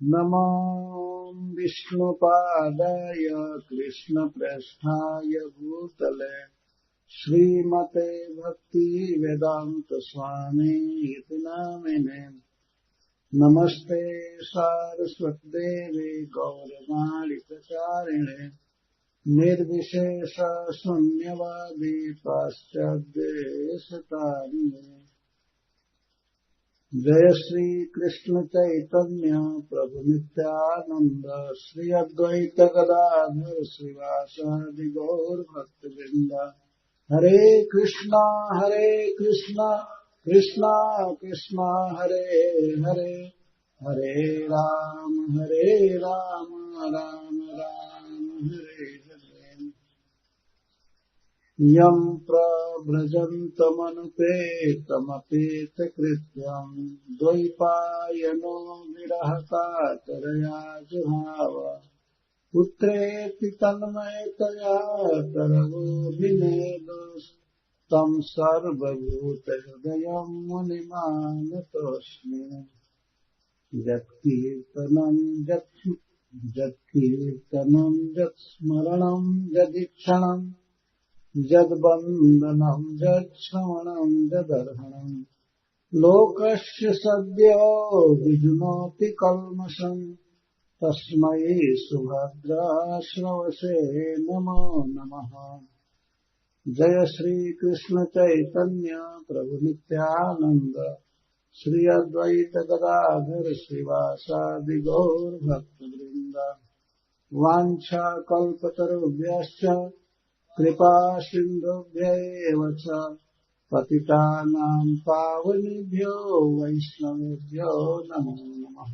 नमो विष्णुपादाय कृष्णप्रेष्ठाय भूतले श्रीमते भक्तिवेदान्त स्वामी इति नामिने। नमस्ते सारस्वती देवी गौरवाणी प्रचारिणे निर्विशेष शून्यवादी पाश्चात्यदेशतारिणे। जय श्री कृष्ण चैतन्य प्रभु नित्यानंद श्री अद्वैत गदाधर श्रीवासादि गौर भक्तवृंद। हरे कृष्णा कृष्णा कृष्णा हरे हरे, हरे राम राम राम हरे हरे। यं प्रव्रजन्तमनुपेतमपेतकृत्यं द्वैपायनो विरहकातरया जुहाव। पुत्रेति तन्मयतया तरवोऽभिनेदुस्तं सर्वभूतहृदयं मुनिमानतोऽस्मि। यत्कीर्तनं यत्स्मरणं यदीक्षणं यद्वन्दनं यत्श्रवणं यदर्हणं लोकस्य सद्यो विजुनोति कल्मषम् तस्मै सुभद्राश्रवसे नमो नमः। जय श्री कृष्ण चैतन्य प्रभु नित्यानंद श्री अद्वैत गदाधर श्रीवासादि गौर भक्तवृंद। वाञ्छा कल्पतरुभ्यश्च कृपा सिन्धुभ्यैव च पतितानां पावनेभ्यो वैष्णवेभ्यो नमो नमः।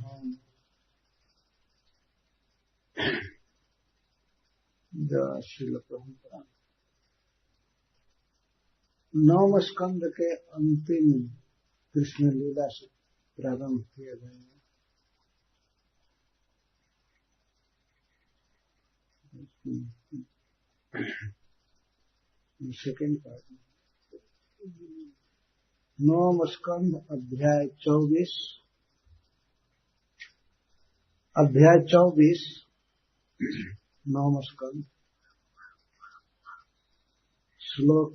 जय श्रील प्रभुपाद। नवम स्कंद के अंतिम कृष्ण लीला से प्रारंभ किए गए सेकेंड पार्ट। नवम स्कंद अध्याय 24 नवम स्कंद श्लोक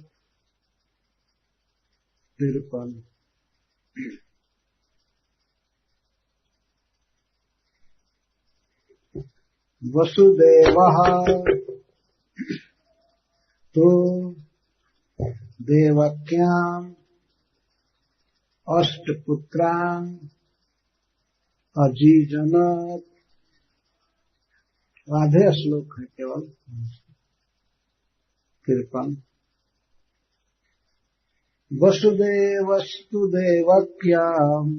53। वसुदेवः तो देवक्याम् अष्टपुत्रान् अजीजनत्। आधे श्लोक है केवल 53। वसुदेवस्तु देवक्याम्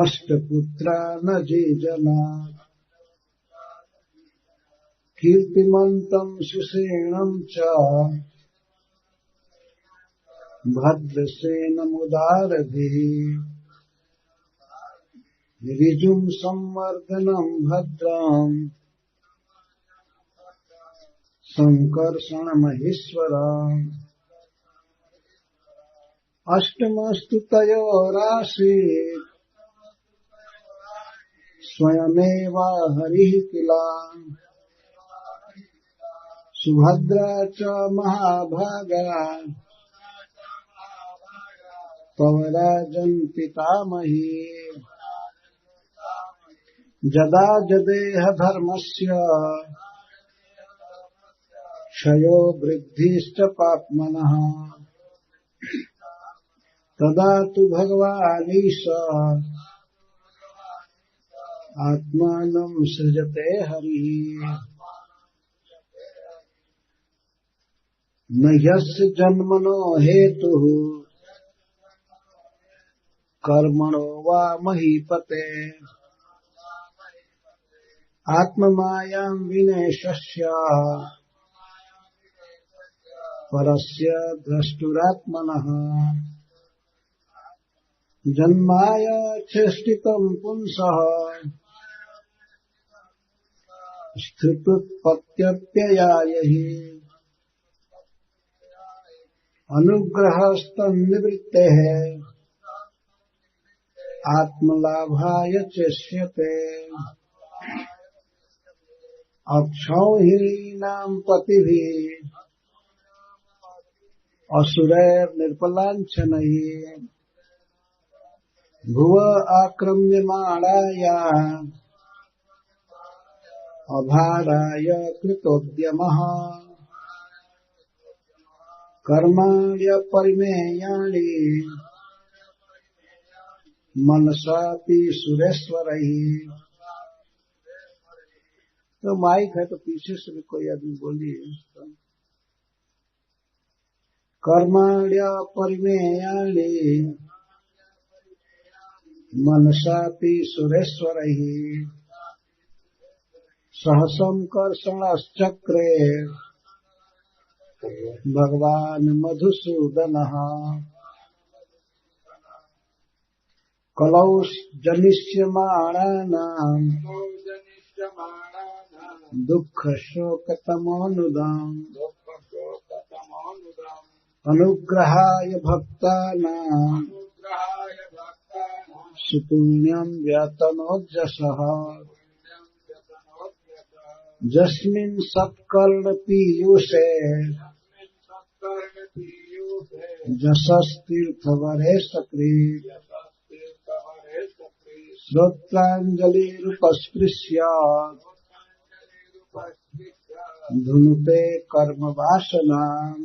अष्टपुत्रान् अजीजनत्। कीर्तिमन्तं सुषेणं च भद्रसेनमुदारभिः। ऋजुं संवर्धनं भद्रं संकर्षणमहेश्वरम्। अष्टमस्तु तयोरासीत् स्वयमेव हरिः किला। सुभद्रा च महाभागा पवराजन् पितामही। जदा जदेह धर्मस्य क्षयो वृद्धिश्च पाप्मनः। तदा तु भगवानीशः आत्मानं सृजते हरिः। न यस्य जन्मनो हेतुः कर्मणो वा महीपते। आत्ममायां विनेशस्य परस्य द्रष्टुरात्मनः। जन्माय चेष्टितं पुंसः स्थितुत्पत्त्यप्ययाय हि। अनुग्रहस्तन्निवृत्तेः आत्मलाभाय चेष्यते अक्षौहिणीनां पतिभिः असुरैर्निर्पलाञ्छनैः भुव आक्रम्यमाणाया अभाराय कृतोद्यमः कर्माण्य परिमेयाणि मनसापि सुरेश्वरैः। तो माइक है तो पीछे से भी कोई आदमी बोलिए। कर्माण्य परिमेयाणि मनसापि सुरेश्वरैः सहसंकर्षणश्चक्रे भगवान् मधुसूदनः कलौ जनिष्यमाणानां दुःखशोकतमोनुदाम् अनुग्रहाय भक्तानां सुपुण्यं व्यतनोजसः जस्मिन् सत्कर्णपीयूषे जशस्तीर्थवरे सकृत् श्रोत्राञ्जलिरुपस्पृश्यात् धुनुते कर्मवासनाम्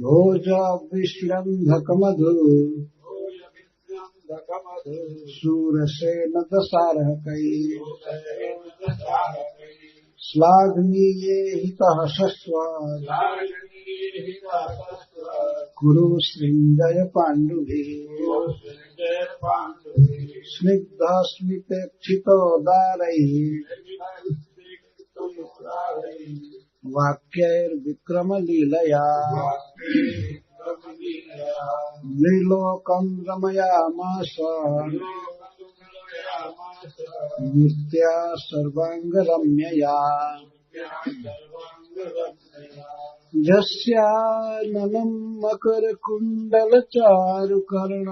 भोज विश्रन्धकमधु शूरसेन दशार्हकैः श्लाघनीये हितः शश्वत् कुरु सृञ्जय पाण्डुभिः स्निग्धस्मितेक्षितोदारैः वाक्यैर्विक्रमलीलया नृलोकं रमयामास मूर्त्या सर्वाङ्गरम्यया जस्याननं मकरकुण्डलचारुकर्ण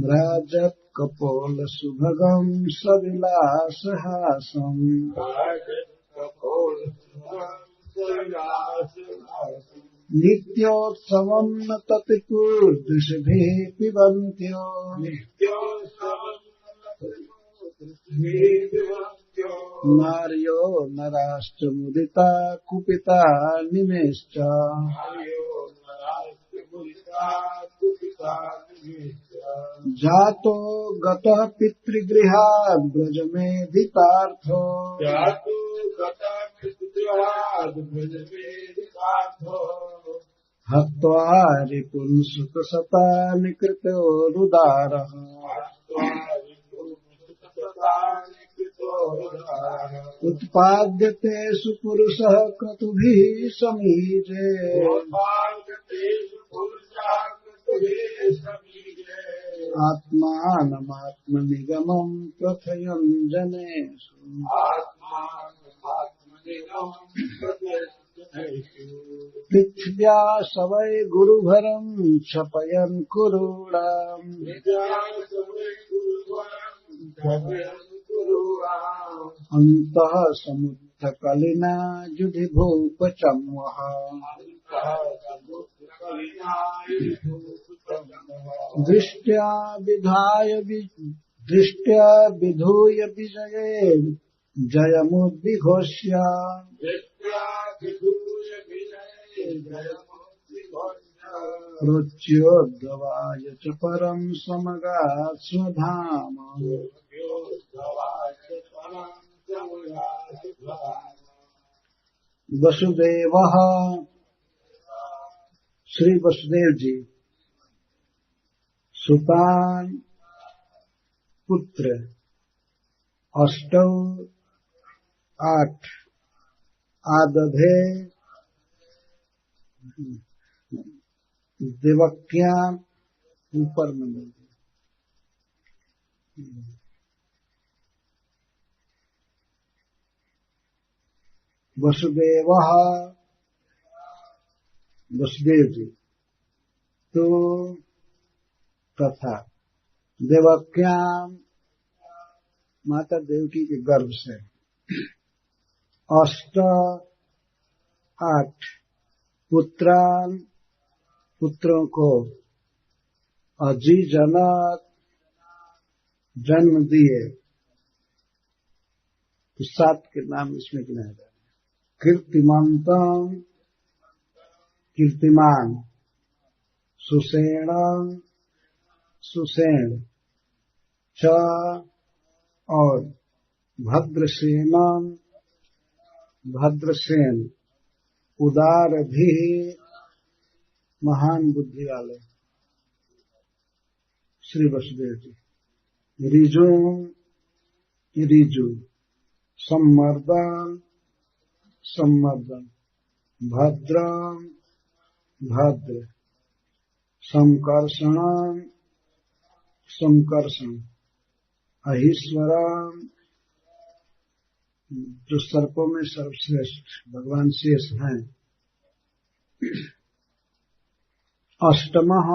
व्राजत् कपोलसुभगं सविलासहासम् नित्योत्सवं नततिपूर्दृशभिः पिबन्त्यो नार्यो नराश्च मुदिता कुपिता निमेश्च जातो गतः पितृगृहात् ब्रजमेधितार्थो हत्वा रिपुन् सुतसतानि कृतोरुदारः उत्पाद्यते सुपुरुषः क्रतुभिः समीजे आत्मानमात्मनिगमं प्रथयन् जनेषु पृथिव्या सवै गुरुभरं क्षपयन् कुरूणाम् अन्तः समुत्थकलिना युधिभूपचम्वः दृष्ट्या विधूय विजये जयमुद्विघोष्य रुच्योद्गवाय च परं समगात् स्वधाम वसुदेवः श्री वसुदेव जी सुतान पुत्र अष्टौ 8 आदधे देवक्या ऊपर में बोलते वसुदेवः वसुदेव जी तो तथा देवक्याम माता देवकी के गर्भ से 8 पुत्रों को अजी जनक जन्म दिए। तो 7 के नाम इसमें गिनाए जा रहे हैं। कीर्तिमंतम कीर्तिमान, सुषेणम सुषेण च और भद्रसेनम भद्रसेन, उदार भी महान बुद्धि वाले श्री वसुदेव जी। ऋजु संवर्धन भद्र संकर्षण अहिश्वरम, जो सर्पों में सर्वश्रेष्ठ भगवान शेष हैं। अष्टमः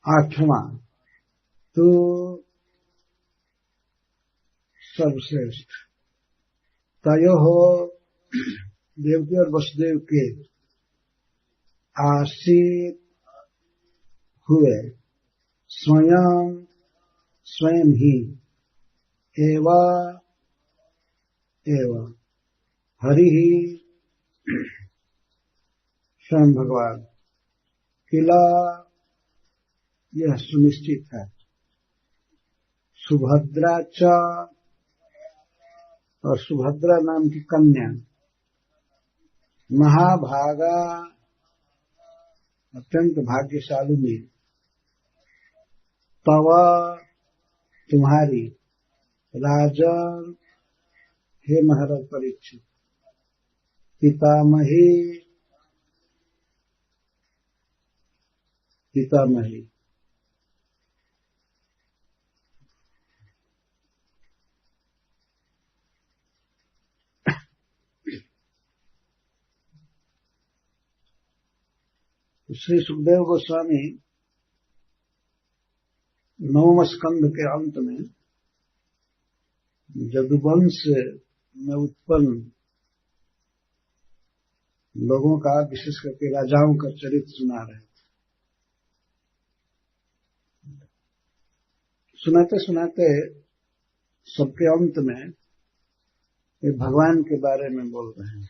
8वां तो सर्वश्रेष्ठ। तयोः देवकी और वसुदेव के आसीत हुए स्वयं ही एवं हरि ही स्वयं भगवान। किला यह सुनिश्चित है। सुभद्रा च और सुभद्रा नाम की कन्या महाभागा अत्यंत भाग्यशालिनी तव तुम्हारी राजन हे महाराज परीक्षित पितामही श्री सुखदेव गोस्वामी 9वें स्कंद के अंत में यदुवंश में उत्पन्न लोगों का, विशेष करके राजाओं का चरित्र सुना रहे थे। सुनाते सुनाते सबके अंत में ये भगवान के बारे में बोल रहे हैं।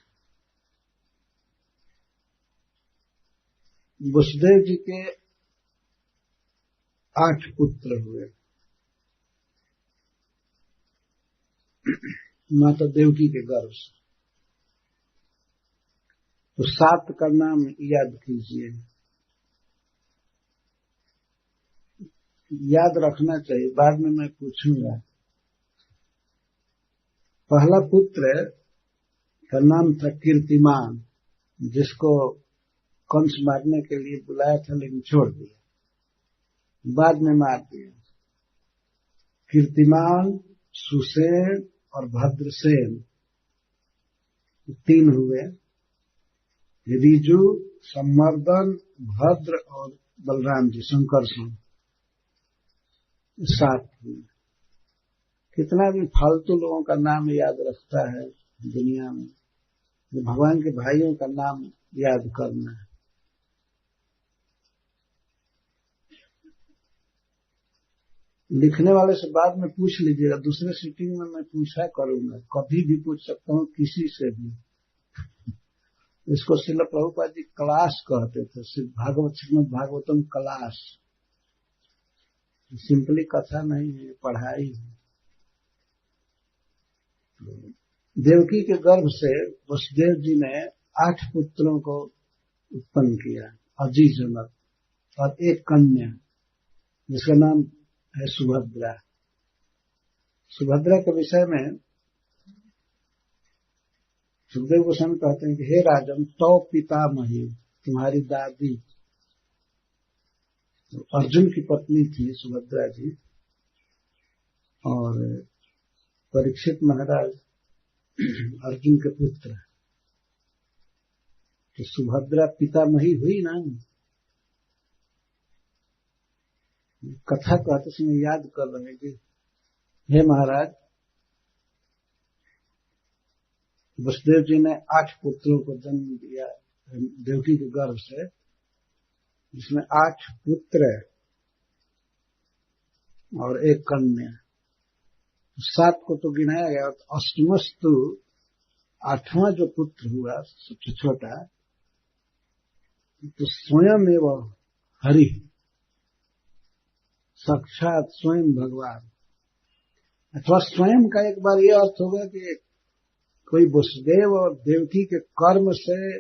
वसुदेव जी के 8 पुत्र हुए। माता देवकी के गर्भ से। तो 7 का नाम याद कीजिए। याद रखना चाहिए, बाद में मैं पूछूंगा। पहला पुत्र का नाम था कीर्तिमान, जिसको कंस मारने के लिए बुलाया था लेकिन छोड़ दिया, बाद में मार दिया। कीर्तिमान, सुषेण और भद्रसेन 3 हुए। ऋजु, संवर्धन, भद्र और बलराम जी संकर्षण 7 हुए। कितना भी फालतू लोगों का नाम याद रखता है दुनिया में, जो भगवान के भाइयों का नाम याद करना है। लिखने वाले से बाद में पूछ लीजिएगा, दूसरे सीटिंग में मैं पूछा करूंगा, कभी भी पूछ सकता हूं किसी से भी। इसको श्रील प्रभुपाद जी क्लास कहते थे, श्रीमद् भागवतम क्लास। सिंपली कथा नहीं है, पढ़ाई है। देवकी के गर्भ से वसुदेव जी ने 8 पुत्रों को उत्पन्न किया, अजी जनक, और 1 कन्या जिसका नाम है सुभद्रा। सुभद्रा के विषय में सुखदेव गोस्वामी कहते हैं कि हे राजन, तो पितामही, तुम्हारी दादी अर्जुन की पत्नी थी सुभद्रा जी, और परीक्षित महाराज अर्जुन के पुत्र। तो सुभद्रा पितामही हुई ना। कथा कहते समय याद कर रहे हैं कि हे महाराज, वसुदेव जी ने 8 पुत्रों को जन्म दिया देवकी के गर्भ से, जिसमें 8 पुत्र और 1 कन्या। 7 को तो गिनाया गया, तो अष्टमस्तु 8वां जो पुत्र हुआ सबसे छोटा, तो स्वयं एवं हरि, साक्षात स्वयं भगवान, अथवा स्वयं का एक बार यह अर्थ होगा कि कोई वसुदेव और देवकी के कर्म से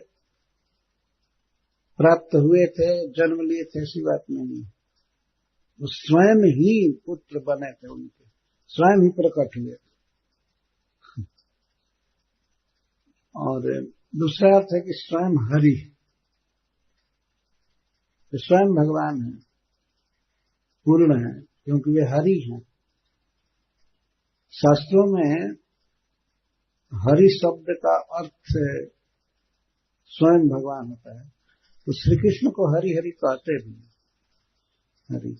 प्राप्त हुए थे, जन्म लिए थे, ऐसी बात नहीं। वो स्वयं ही पुत्र बने थे, उनके स्वयं ही प्रकट हुए थे। और दूसरा अर्थ है कि स्वयं हरि, तो स्वयं भगवान है, पूर्ण है, क्योंकि वे हरि हैं। शास्त्रों में हरि शब्द का अर्थ स्वयं भगवान होता है, तो श्री कृष्ण को हरि हरि कहते भी। हरि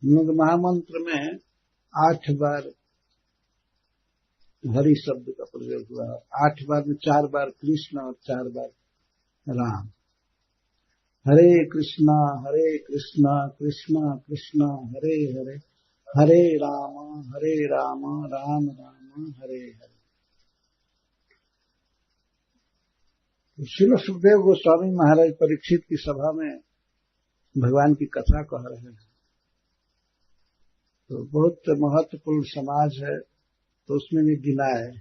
हम लोग महामंत्र में 8 बार हरि शब्द का प्रयोग हुआ है। 8 बार में 4 बार कृष्ण और 4 बार राम। हरे कृष्णा कृष्णा कृष्णा हरे हरे, हरे राम राम राम हरे हरे। श्रील सुखदेव गोस्वामी महाराज परीक्षित की सभा में भगवान की कथा कह रहे हैं, तो बहुत महत्वपूर्ण समाज है, तो उसमें भी गिनाए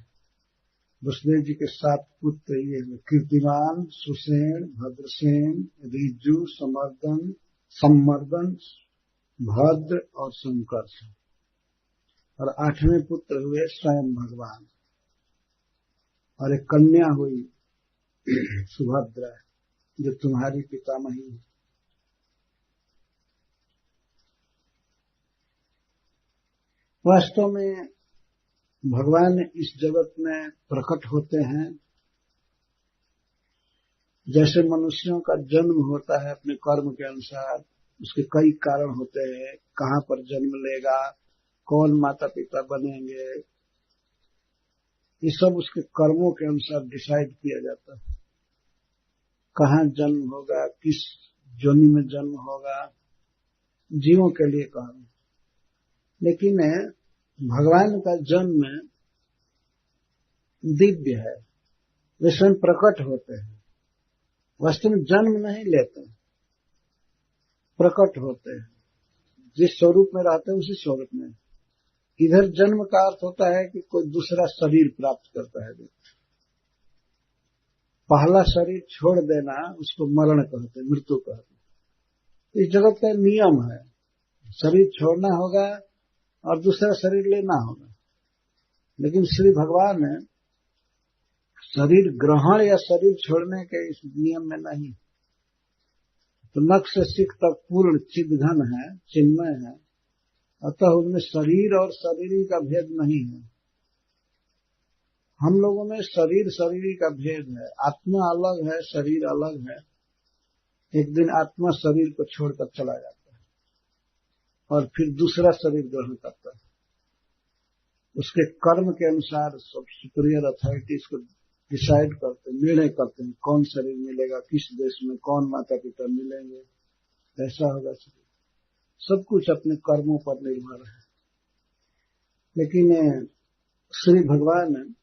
वसुदेव जी के 7 पुत्र ये हैं: कीर्तिमान, सुसेन, भद्रसेन, ऋजु, संवर्धन, भद्र और संकर्ष। और 8वें पुत्र हुए स्वयं भगवान, और एक कन्या हुई सुभद्रा, जो तुम्हारी पितामही है। वास्तव में भगवान इस जगत में प्रकट होते हैं, जैसे मनुष्यों का जन्म होता है अपने कर्म के अनुसार, उसके कई कारण होते हैं, कहां पर जन्म लेगा, कौन माता पिता बनेंगे, ये सब उसके कर्मों के अनुसार डिसाइड किया जाता है। कहां जन्म होगा, किस योनि में जन्म होगा, जीवों के लिए कारण। लेकिन भगवान का जन्म दिव्य है, वे स्वयं प्रकट होते हैं, वास्तव में जन्म नहीं लेते, प्रकट होते हैं। जिस स्वरूप में रहते हैं उसी स्वरूप में। इधर जन्म का अर्थ होता है कि कोई दूसरा शरीर प्राप्त करता है। पहला शरीर छोड़ देना उसको मरण कहते हैं, मृत्यु कहते हैं। इस जगत का नियम है, शरीर छोड़ना होगा और दूसरा शरीर लेना होगा। लेकिन श्री भगवान शरीर ग्रहण या शरीर छोड़ने के इस नियम में नहीं। तो नख से सिख तक पूर्ण चिद्घन है, चिन्मय है, अतः उनमें शरीर और शरीरी का भेद नहीं है। हम लोगों में शरीर शरीरी का भेद है, आत्मा अलग है, शरीर अलग है। एक दिन आत्मा शरीर को छोड़कर चला जाता है और फिर दूसरा शरीर ग्रहण करता है। उसके कर्म के अनुसार सब सुपीरियर अथॉरिटीज को डिसाइड करते, निर्णय करते हैं कौन शरीर मिलेगा, किस देश में कौन माता पिता मिलेंगे, कैसा होगा शरीर। सब कुछ अपने कर्मों पर निर्भर है। लेकिन श्री भगवान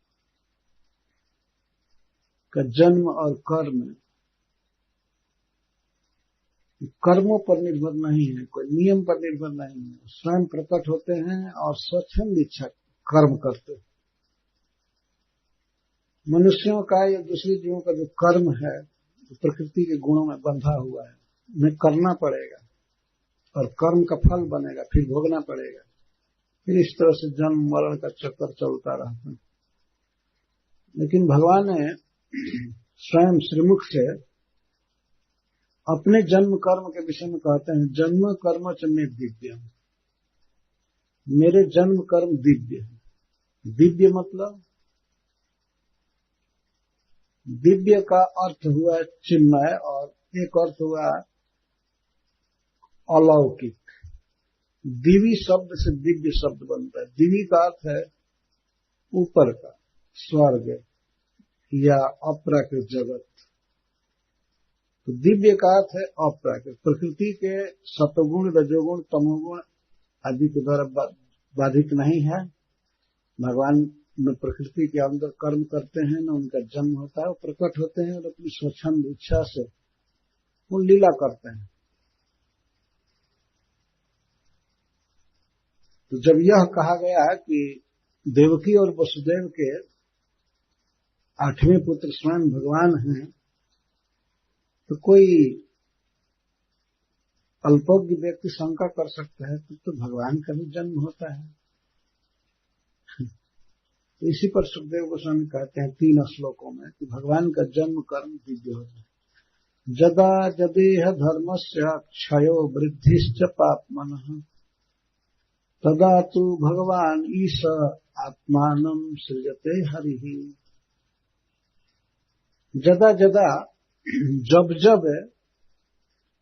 का जन्म और कर्मों पर निर्भर नहीं है, कोई नियम पर निर्भर नहीं है। स्वयं प्रकट होते हैं और स्वच्छंद इच्छा कर्म करते हैं। मनुष्यों का या दूसरे जीवों का जो कर्म है तो प्रकृति के गुणों में बंधा हुआ है, उन्हें करना पड़ेगा और कर्म का फल बनेगा, फिर भोगना पड़ेगा। फिर इस तरह से जन्म मरण का चक्कर चलता रहता है। लेकिन भगवान ने स्वयं श्रीमुख से अपने जन्म कर्म के विषय में कहते हैं, जन्म कर्म च मे दिव्यम, मेरे जन्म कर्म दिव्य है। दिव्य मतलब दिव्य का अर्थ हुआ चिन्मय और एक अर्थ हुआ अलौकिक। दिवी शब्द से दिव्य शब्द बनता है। दिवी का अर्थ है ऊपर का, स्वर्ग या अपराकृत जगत। तो दिव्य का अर्थ है अपराकृत, प्रकृति के सतोगुण, रजोगुण, तमोगुण आदि के द्वारा बाधित नहीं है। भगवान न प्रकृति के अंदर कर्म करते हैं, न उनका जन्म होता है, वो प्रकट होते हैं और अपनी स्वच्छंद इच्छा से वो लीला करते हैं। तो जब यह कहा गया कि देवकी और वसुदेव के 8वें पुत्र स्वयं भगवान हैं, तो कोई अल्पज्ञ व्यक्ति शंका कर सकता है तो भगवान का भी जन्म होता है। तो इसी पर सुखदेव गोस्वामी कहते हैं 3 श्लोकों में कि भगवान का जन्म कर्म दिव्य होता है। जदा जदेह धर्मस्य क्षयो वृद्धिश्च पाप्मनः तदा तु भगवान ईश आत्मानं सृजते हरिः। जदा जदा, जब जब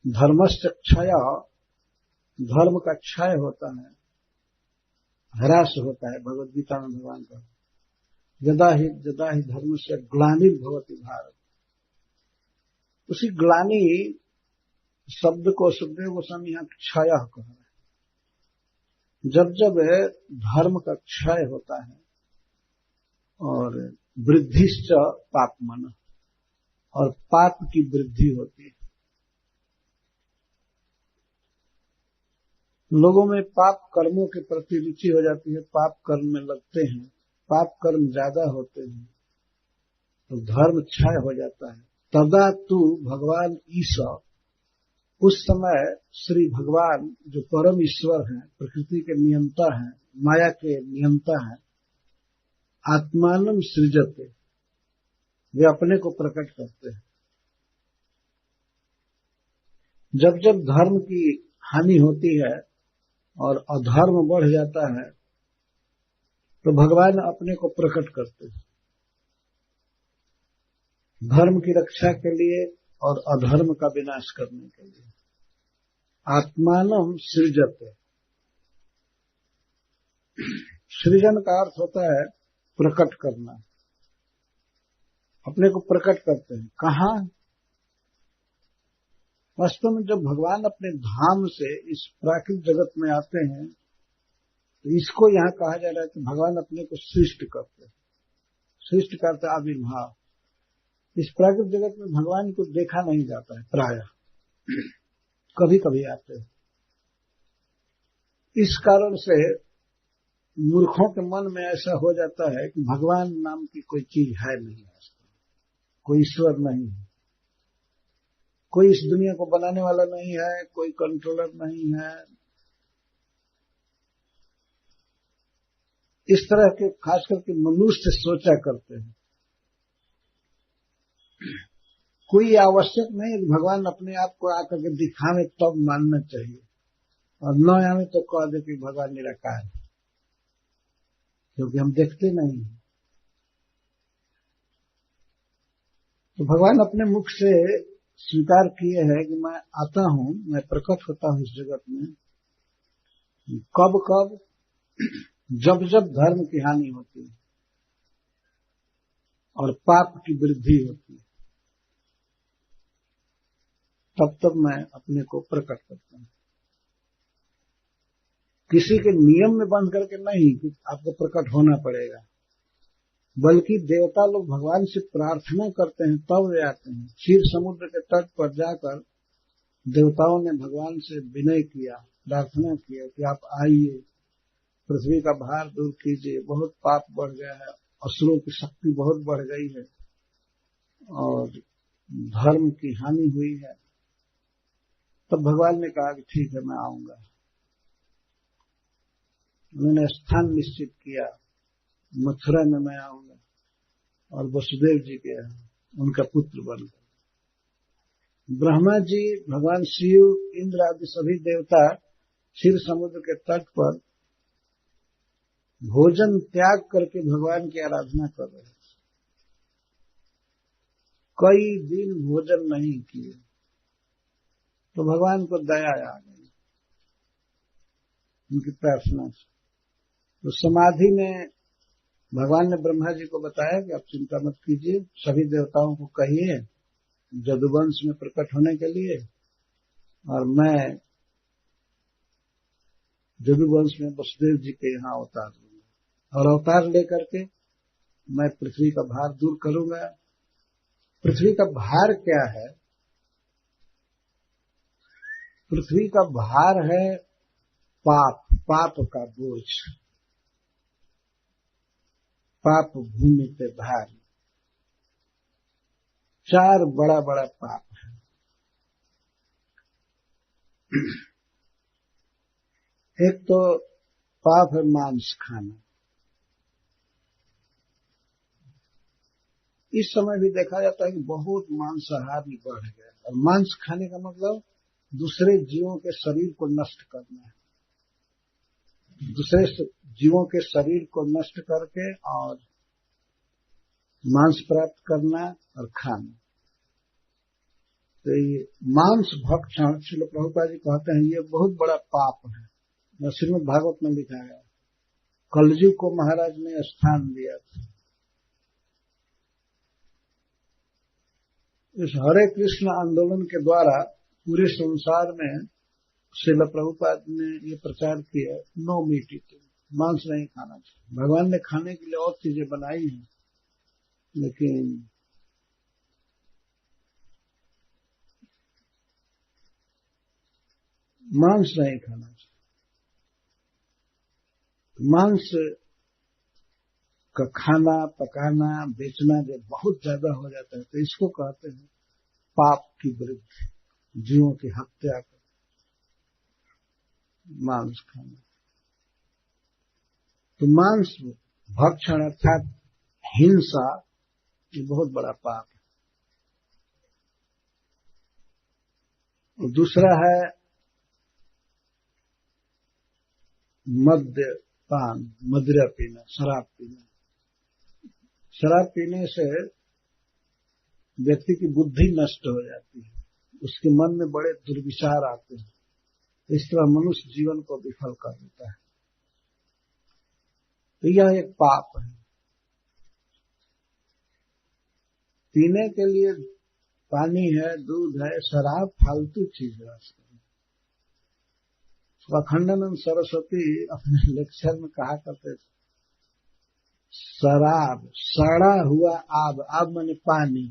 धर्मस्य क्षय, धर्म का क्षय होता है, ह्रास होता है। भगवद गीता में भगवान का जदा ही धर्म से ग्लानिर्भवति भारत। उसी ग्लानि शब्द को सुखदेव गोस्वामी यहाँ क्षय कह रहे हैं। जब जब धर्म का क्षय होता है और वृद्धिश्च पापमनः, और पाप की वृद्धि होती है। लोगों में पाप कर्मों के प्रति रुचि हो जाती है, पाप कर्म में लगते हैं, पाप कर्म ज्यादा होते हैं तो धर्म क्षय हो जाता है। तदा तु भगवान ईश, उस समय श्री भगवान जो परम ईश्वर हैं, प्रकृति के नियंता हैं, माया के नियंता हैं, आत्मानं सृजते, वे अपने को प्रकट करते हैं। जब जब धर्म की हानि होती है और अधर्म बढ़ जाता है तो भगवान अपने को प्रकट करते हैं, धर्म की रक्षा के लिए और अधर्म का विनाश करने के लिए। आत्मानं सृजते, सृजन का अर्थ होता है प्रकट करना, अपने को प्रकट करते हैं। कहां? वास्तव में जब भगवान अपने धाम से इस प्राकृतिक जगत में आते हैं तो इसको यहां कहा जा रहा है कि भगवान अपने को सृष्ट करते हैं। सृष्ट करता आविर्भाव। इस प्राकृतिक जगत में भगवान को देखा नहीं जाता है प्रायः, कभी कभी आते हैं। इस कारण से मूर्खों के मन में ऐसा हो जाता है कि भगवान नाम की कोई चीज है नहीं, कोई ईश्वर नहीं है, कोई इस दुनिया को बनाने वाला नहीं है, कोई कंट्रोलर नहीं है। इस तरह के खास करके मनुष्य सोचा करते हैं। कोई आवश्यक नहीं है कि भगवान अपने आप को आकर के दिखावे तब मानना चाहिए, और न आवे तो कह दे कि भगवान निराकार है, क्योंकि हम देखते नहीं हैं। तो भगवान अपने मुख से स्वीकार किए हैं कि मैं आता हूं, मैं प्रकट होता हूं इस जगत में। कब कब? जब जब धर्म की हानि होती है और पाप की वृद्धि होती है, तब तब मैं अपने को प्रकट करता हूं। किसी के नियम में बंध करके नहीं कि आपको प्रकट होना पड़ेगा, बल्कि देवता लोग भगवान से प्रार्थना करते हैं तब वे आते हैं। क्षीर समुद्र के तट पर जाकर देवताओं ने भगवान से विनय किया, प्रार्थना किया कि आप आइए, पृथ्वी का भार दूर कीजिए, बहुत पाप बढ़ गया है, असुरों की शक्ति बहुत बढ़ गई है और धर्म की हानि हुई है। तब भगवान ने कहा कि ठीक है, मैं आऊंगा। उन्होंने स्थान निश्चित किया, मथुरा में मैं आऊंगा, और वसुदेव जी के उनका पुत्र बनकर। ब्रह्मा जी, भगवान शिव, इंद्र आदि सभी देवता क्षीर समुद्र के तट पर भोजन त्याग करके भगवान की आराधना कर रहे हैं। कई दिन भोजन नहीं किए, तो भगवान को दया आ गई उनकी प्रार्थना से। तो समाधि में भगवान ने ब्रह्मा जी को बताया कि आप चिंता मत कीजिए, सभी देवताओं को कहिए जदुवंश में प्रकट होने के लिए, और मैं जदुवंश में वसुदेव जी के यहाँ अवतार लूंगा, और अवतार लेकर के मैं पृथ्वी का भार दूर करूंगा। पृथ्वी का भार क्या है? पृथ्वी का भार है पाप, पाप का बोझ, पाप भूमि पे भारी। 4 बड़ा बड़ा पाप है। एक तो पाप है मांस खाना। इस समय भी देखा जाता है कि बहुत मांसाहारी बढ़ गया, और मांस खाने का मतलब दूसरे जीवों के शरीर को नष्ट करना है, दूसरे जीवों के शरीर को नष्ट करके और मांस प्राप्त करना और खाना। तो ये मांस भक्षण, श्रील प्रभुपाद जी कहते हैं, ये बहुत बड़ा पाप है। श्रीमद् भागवत में लिखा है, कलयुग को महाराज ने स्थान दिया था। इस हरे कृष्ण आंदोलन के द्वारा पूरे संसार में श्रील प्रभुपाद ने ये प्रचार किया, नो मीट ईटिंग, मांस नहीं खाना चाहिए। भगवान ने खाने के लिए और चीजें बनाई हैं, लेकिन मांस नहीं खाना चाहिए। मांस का खाना, पकाना, बेचना जब बहुत ज्यादा हो जाता है तो इसको कहते हैं पाप की वृद्धि, जीवों की हत्या कर मांस खाना। तो मांस भक्षण अर्थात हिंसा, ये बहुत बड़ा पाप है। और दूसरा है मद्यपान, मदिरा पीना, शराब पीना। शराब पीने से व्यक्ति की बुद्धि नष्ट हो जाती है, उसके मन में बड़े दुर्विचार आते हैं, इस तरह मनुष्य जीवन को विफल कर देता है। तो यह एक पाप है। पीने के लिए पानी है, दूध है, शराब फालतू चीज है। अखंडानंद सरस्वती अपने लेक्चर में कहा करते थे, शराब, सड़ा हुआ आब, आब माने पानी,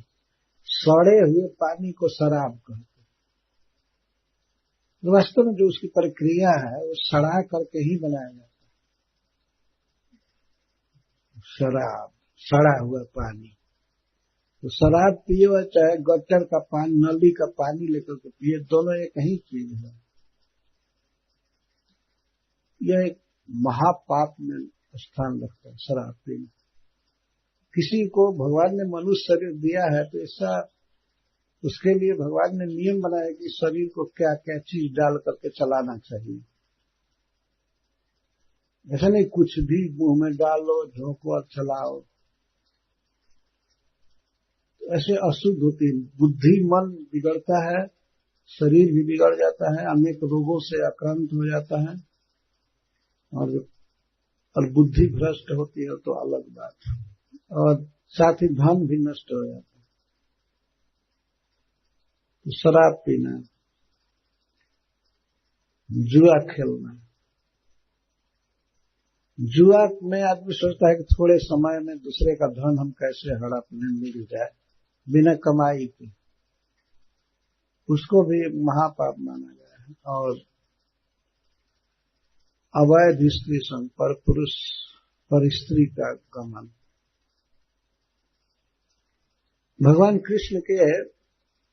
सड़े हुए पानी को शराब कहते हैं। वास्तव में जो उसकी प्रक्रिया है वो सड़ा करके ही बनाया जाता है। शराब, सड़ा हुआ पानी। तो शराब पिए चाहे गटर का पानी, नली का पानी लेकर के पिए, दोनों एक ही चीज है। यह एक महापाप में स्थान रखता है शराब पीना। किसी को भगवान ने मनुष्य शरीर दिया है तो ऐसा उसके लिए भगवान ने नियम बनाया कि शरीर को क्या क्या चीज डाल करके चलाना चाहिए। ऐसा नहीं कुछ भी मुंह में डालो, झोंको और चलाओ, तो ऐसे अशुद्ध होती है बुद्धि, मन बिगड़ता है, शरीर भी बिगड़ जाता है, अनेक रोगों से आक्रांत हो जाता है, और बुद्धि भ्रष्ट होती है तो अलग बात है, और साथ ही धन भी नष्ट हो जाता है। तो शराब पीना, जुआ खेलना। जुआ में आदमी सोचता है कि थोड़े समय में दूसरे का धन हम कैसे हड़प लें, मिल जाए बिना कमाई के, उसको भी महापाप माना गया है। और अवैध स्त्री संग, पर पुरुष पर स्त्री का गमन। भगवान कृष्ण के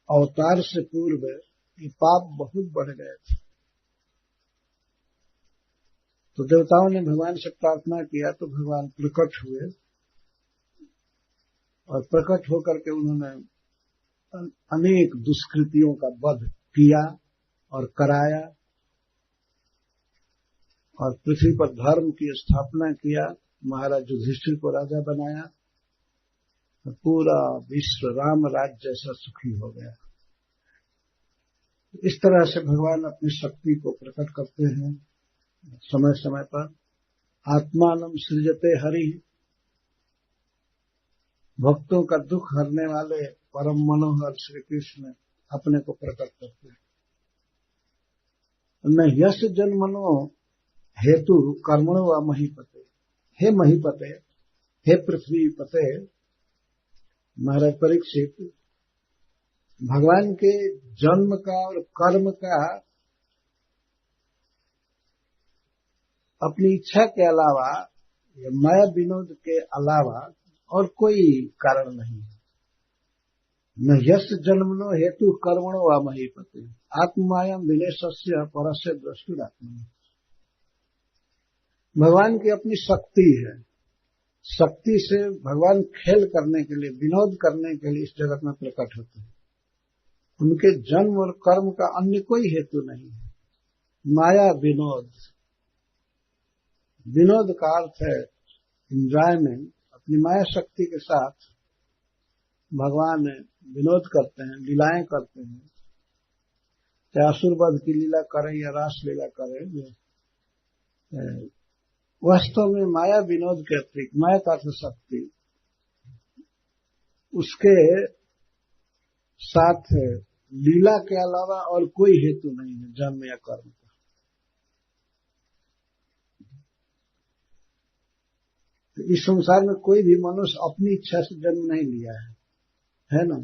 अवतार से पूर्व ये पाप बहुत बढ़ गए थे। तो देवताओं ने भगवान से प्रार्थना किया तो भगवान प्रकट हुए, और प्रकट होकर के उन्होंने अनेक दुष्कृतियों का वध किया और कराया, और पृथ्वी पर धर्म की स्थापना किया, महाराज युधिष्ठिर को राजा बनाया, तो पूरा विश्व राम राज्य जैसा सुखी हो गया। इस तरह से भगवान अपनी शक्ति को प्रकट करते हैं समय समय पर। आत्मानम सृजते हरि, भक्तों का दुख हरने वाले परम मनोहर श्री कृष्ण अपने को प्रकट करते हैं। न यश जन्मनो हेतु कर्मणो व महीपते, हे महीपते, हे पृथ्वी पते, महाराज परीक्षित, भगवान के जन्म का और कर्म का अपनी इच्छा के अलावा, माया विनोद के अलावा और कोई कारण नहीं है। न यश जन्मनो हेतु कर्मणो व महीपते, आत्मायम विनेशस्य परस्य द्रष्टुरात्मा। भगवान की अपनी शक्ति है, शक्ति से भगवान खेल करने के लिए, विनोद करने के लिए इस जगत में प्रकट होते हैं। उनके जन्म और कर्म का अन्य कोई हेतु नहीं है। माया विनोद, विनोद का अर्थ है एंजॉयमेंट। अपनी माया शक्ति के साथ भगवान विनोद करते हैं, लीलाएं करते हैं। चाहे असुरवध की लीला करें या रास लीला करें, वास्तव में माया विनोद के अतिरिक्त, माया का अर्थ शक्ति, उसके साथ लीला के अलावा और कोई हेतु नहीं है जन्म या कर्म का। तो इस संसार में कोई भी मनुष्य अपनी इच्छा से जन्म नहीं लिया है ना।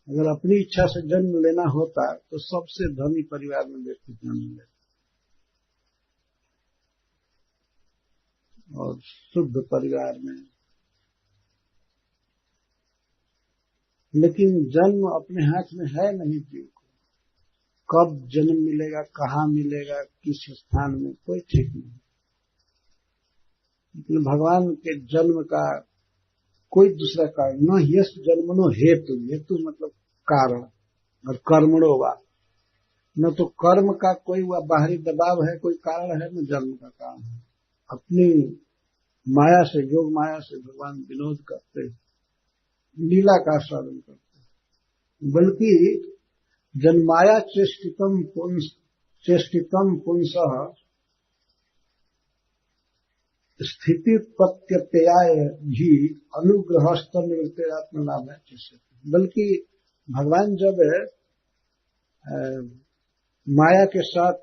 अगर अपनी इच्छा से जन्म लेना होता तो सबसे धनी परिवार में व्यक्ति जन्म लेता और शुद्ध परिवार में। लेकिन जन्म अपने हाथ में है नहीं जीव को। कब जन्म मिलेगा, कहाँ मिलेगा, किस स्थान में, कोई ठीक नहीं। लेकिन भगवान के जन्म का कोई दूसरा कारण न यश जन्मनो हेतु, हेतु मतलब कारण, और कर्मणो वा, न तो कर्म का कोई वह बाहरी दबाव है, कोई कारण है, न जन्म का कारण है। अपनी माया से, योग माया से भगवान विनोद करते, लीला का आस्वादन करते। बल्कि जन्माया चेष्टितम पुंसः स्थिति प्रत्ययाय भी अनुग्रहस्थ निवृत्तिरात्म लाभ है। बल्कि भगवान जब माया के साथ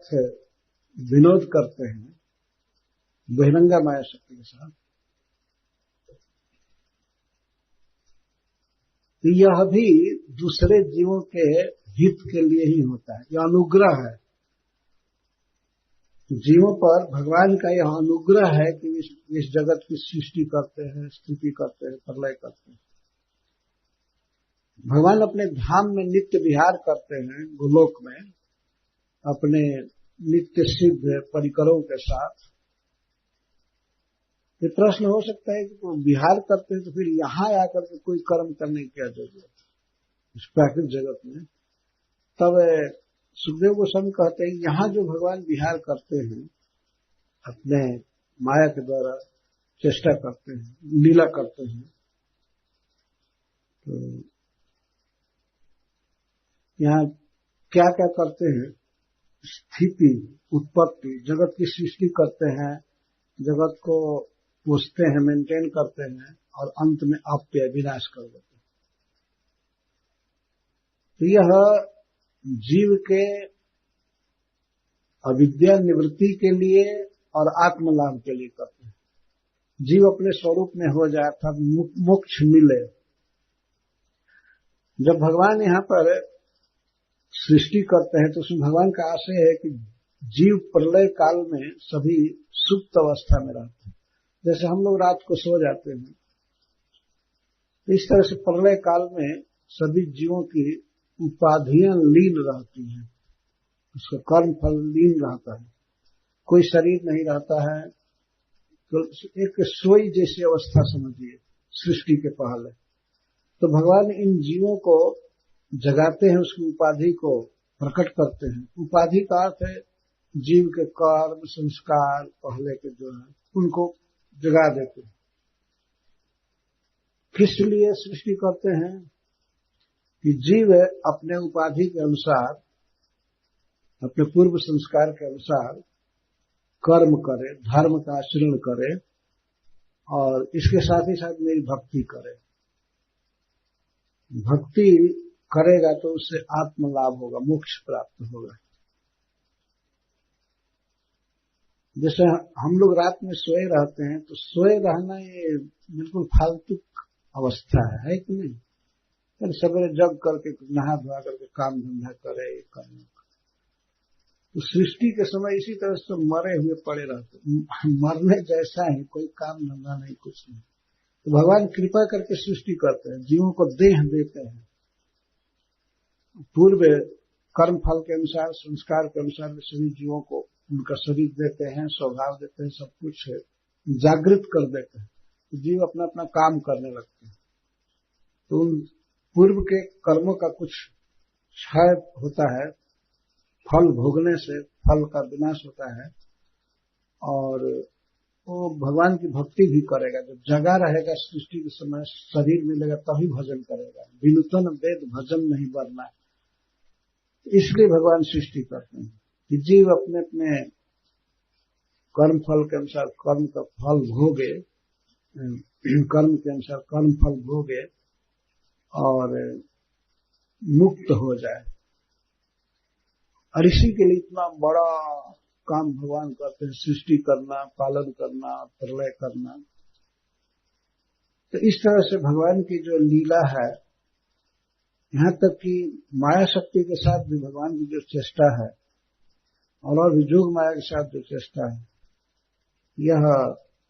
विनोद करते हैं, बहिरंगा माया शक्ति के साथ, तो यह भी दूसरे जीवों के हित के लिए ही होता है। यह अनुग्रह है जीवों पर। भगवान का यह अनुग्रह है कि इस जगत की सृष्टि करते हैं, स्थिति करते हैं, प्रलय करते हैं। भगवान अपने धाम में नित्य विहार करते हैं, गोलोक में, अपने नित्य सिद्ध परिकरों के साथ। ये प्रश्न हो सकता है कि वो विहार करते हैं तो फिर यहां आकर के कोई कर्म करने की क्या जरूरत है इस प्राकृतिक जगत में। तब सुखदेव गोस्वामी कहते हैं यहां जो भगवान विहार करते हैं, अपने माया के द्वारा चेष्टा करते हैं, लीला करते हैं, तो यहाँ क्या क्या करते हैं? स्थिति, उत्पत्ति, जगत की सृष्टि करते हैं, जगत को पोषते हैं, मेंटेन करते हैं, और अंत में अपव्यय, विनाश कर देते हैं। तो यह जीव के अविद्या निवृत्ति के लिए और आत्मलाभ के लिए करते हैं। जीव अपने स्वरूप में हो जाए, अर्थात मोक्ष मिले। जब भगवान यहाँ पर सृष्टि करते हैं तो उसमें भगवान का आशय है कि जीव प्रलय काल में सभी सुप्त अवस्था में रहते हैं। जैसे हम लोग रात को सो जाते हैं, तो इस तरह से प्रलय काल में सभी जीवों की उपाधियां लीन रहती हैं, उसका कर्म फल लीन रहता है, कोई शरीर नहीं रहता है। तो एक सोई जैसी अवस्था समझिए सृष्टि के पहले। तो भगवान इन जीवों को जगाते हैं, उसकी उपाधि को प्रकट करते हैं। उपाधि का अर्थ है जीव के कर्म संस्कार पहले के जो है उनको जगा देते हैं। किस लिए सृष्टि करते हैं कि जीव अपने उपाधि के अनुसार, अपने पूर्व संस्कार के अनुसार कर्म करे, धर्म का आचरण करे और इसके साथ ही साथ मेरी भक्ति करे। भक्ति करेगा तो उससे आत्म लाभ होगा, मोक्ष प्राप्त होगा। जैसे हम लोग रात में सोए रहते हैं तो सोए रहना ये बिल्कुल फालतू अवस्था है कि नहीं? फिर सवेरे जग करके नहा धोआ करके काम धंधा करे, करने तो सृष्टि के समय इसी तरह से मरे हुए पड़े रहते, मरने जैसा है, कोई काम धंधा नहीं, कुछ नहीं। तो भगवान कृपा करके सृष्टि करते हैं, जीवों को देह देते हैं, पूर्व कर्म फल के अनुसार, संस्कार के अनुसार सभी जीवों को उनका शरीर देते हैं, स्वभाव देते हैं, सब कुछ जागृत कर देते हैं, तो जीव अपना अपना काम करने लगते हैं। तो उन पूर्व के कर्मों का कुछ क्षय होता है, फल भोगने से फल का विनाश होता है, और वो भगवान की भक्ति भी करेगा। जब जगा रहेगा सृष्टि के समय, शरीर मिलेगा तभी भजन करेगा। विनुतन वेद भजन नहीं बरना, इसलिए भगवान सृष्टि करते हैं कि जीव अपने अपने कर्म फल के अनुसार कर्म का फल भोगे, कर्म के अनुसार कर्म फल भोगे और मुक्त हो जाए। और इसी के लिए इतना बड़ा काम भगवान करते हैं, सृष्टि करना, पालन करना, प्रलय करना। तो इस तरह से भगवान की जो लीला है, यहां तक कि माया शक्ति के साथ भी भगवान की जो चेष्टा है और भी जोग माया के साथ जो चेष्टा है, यह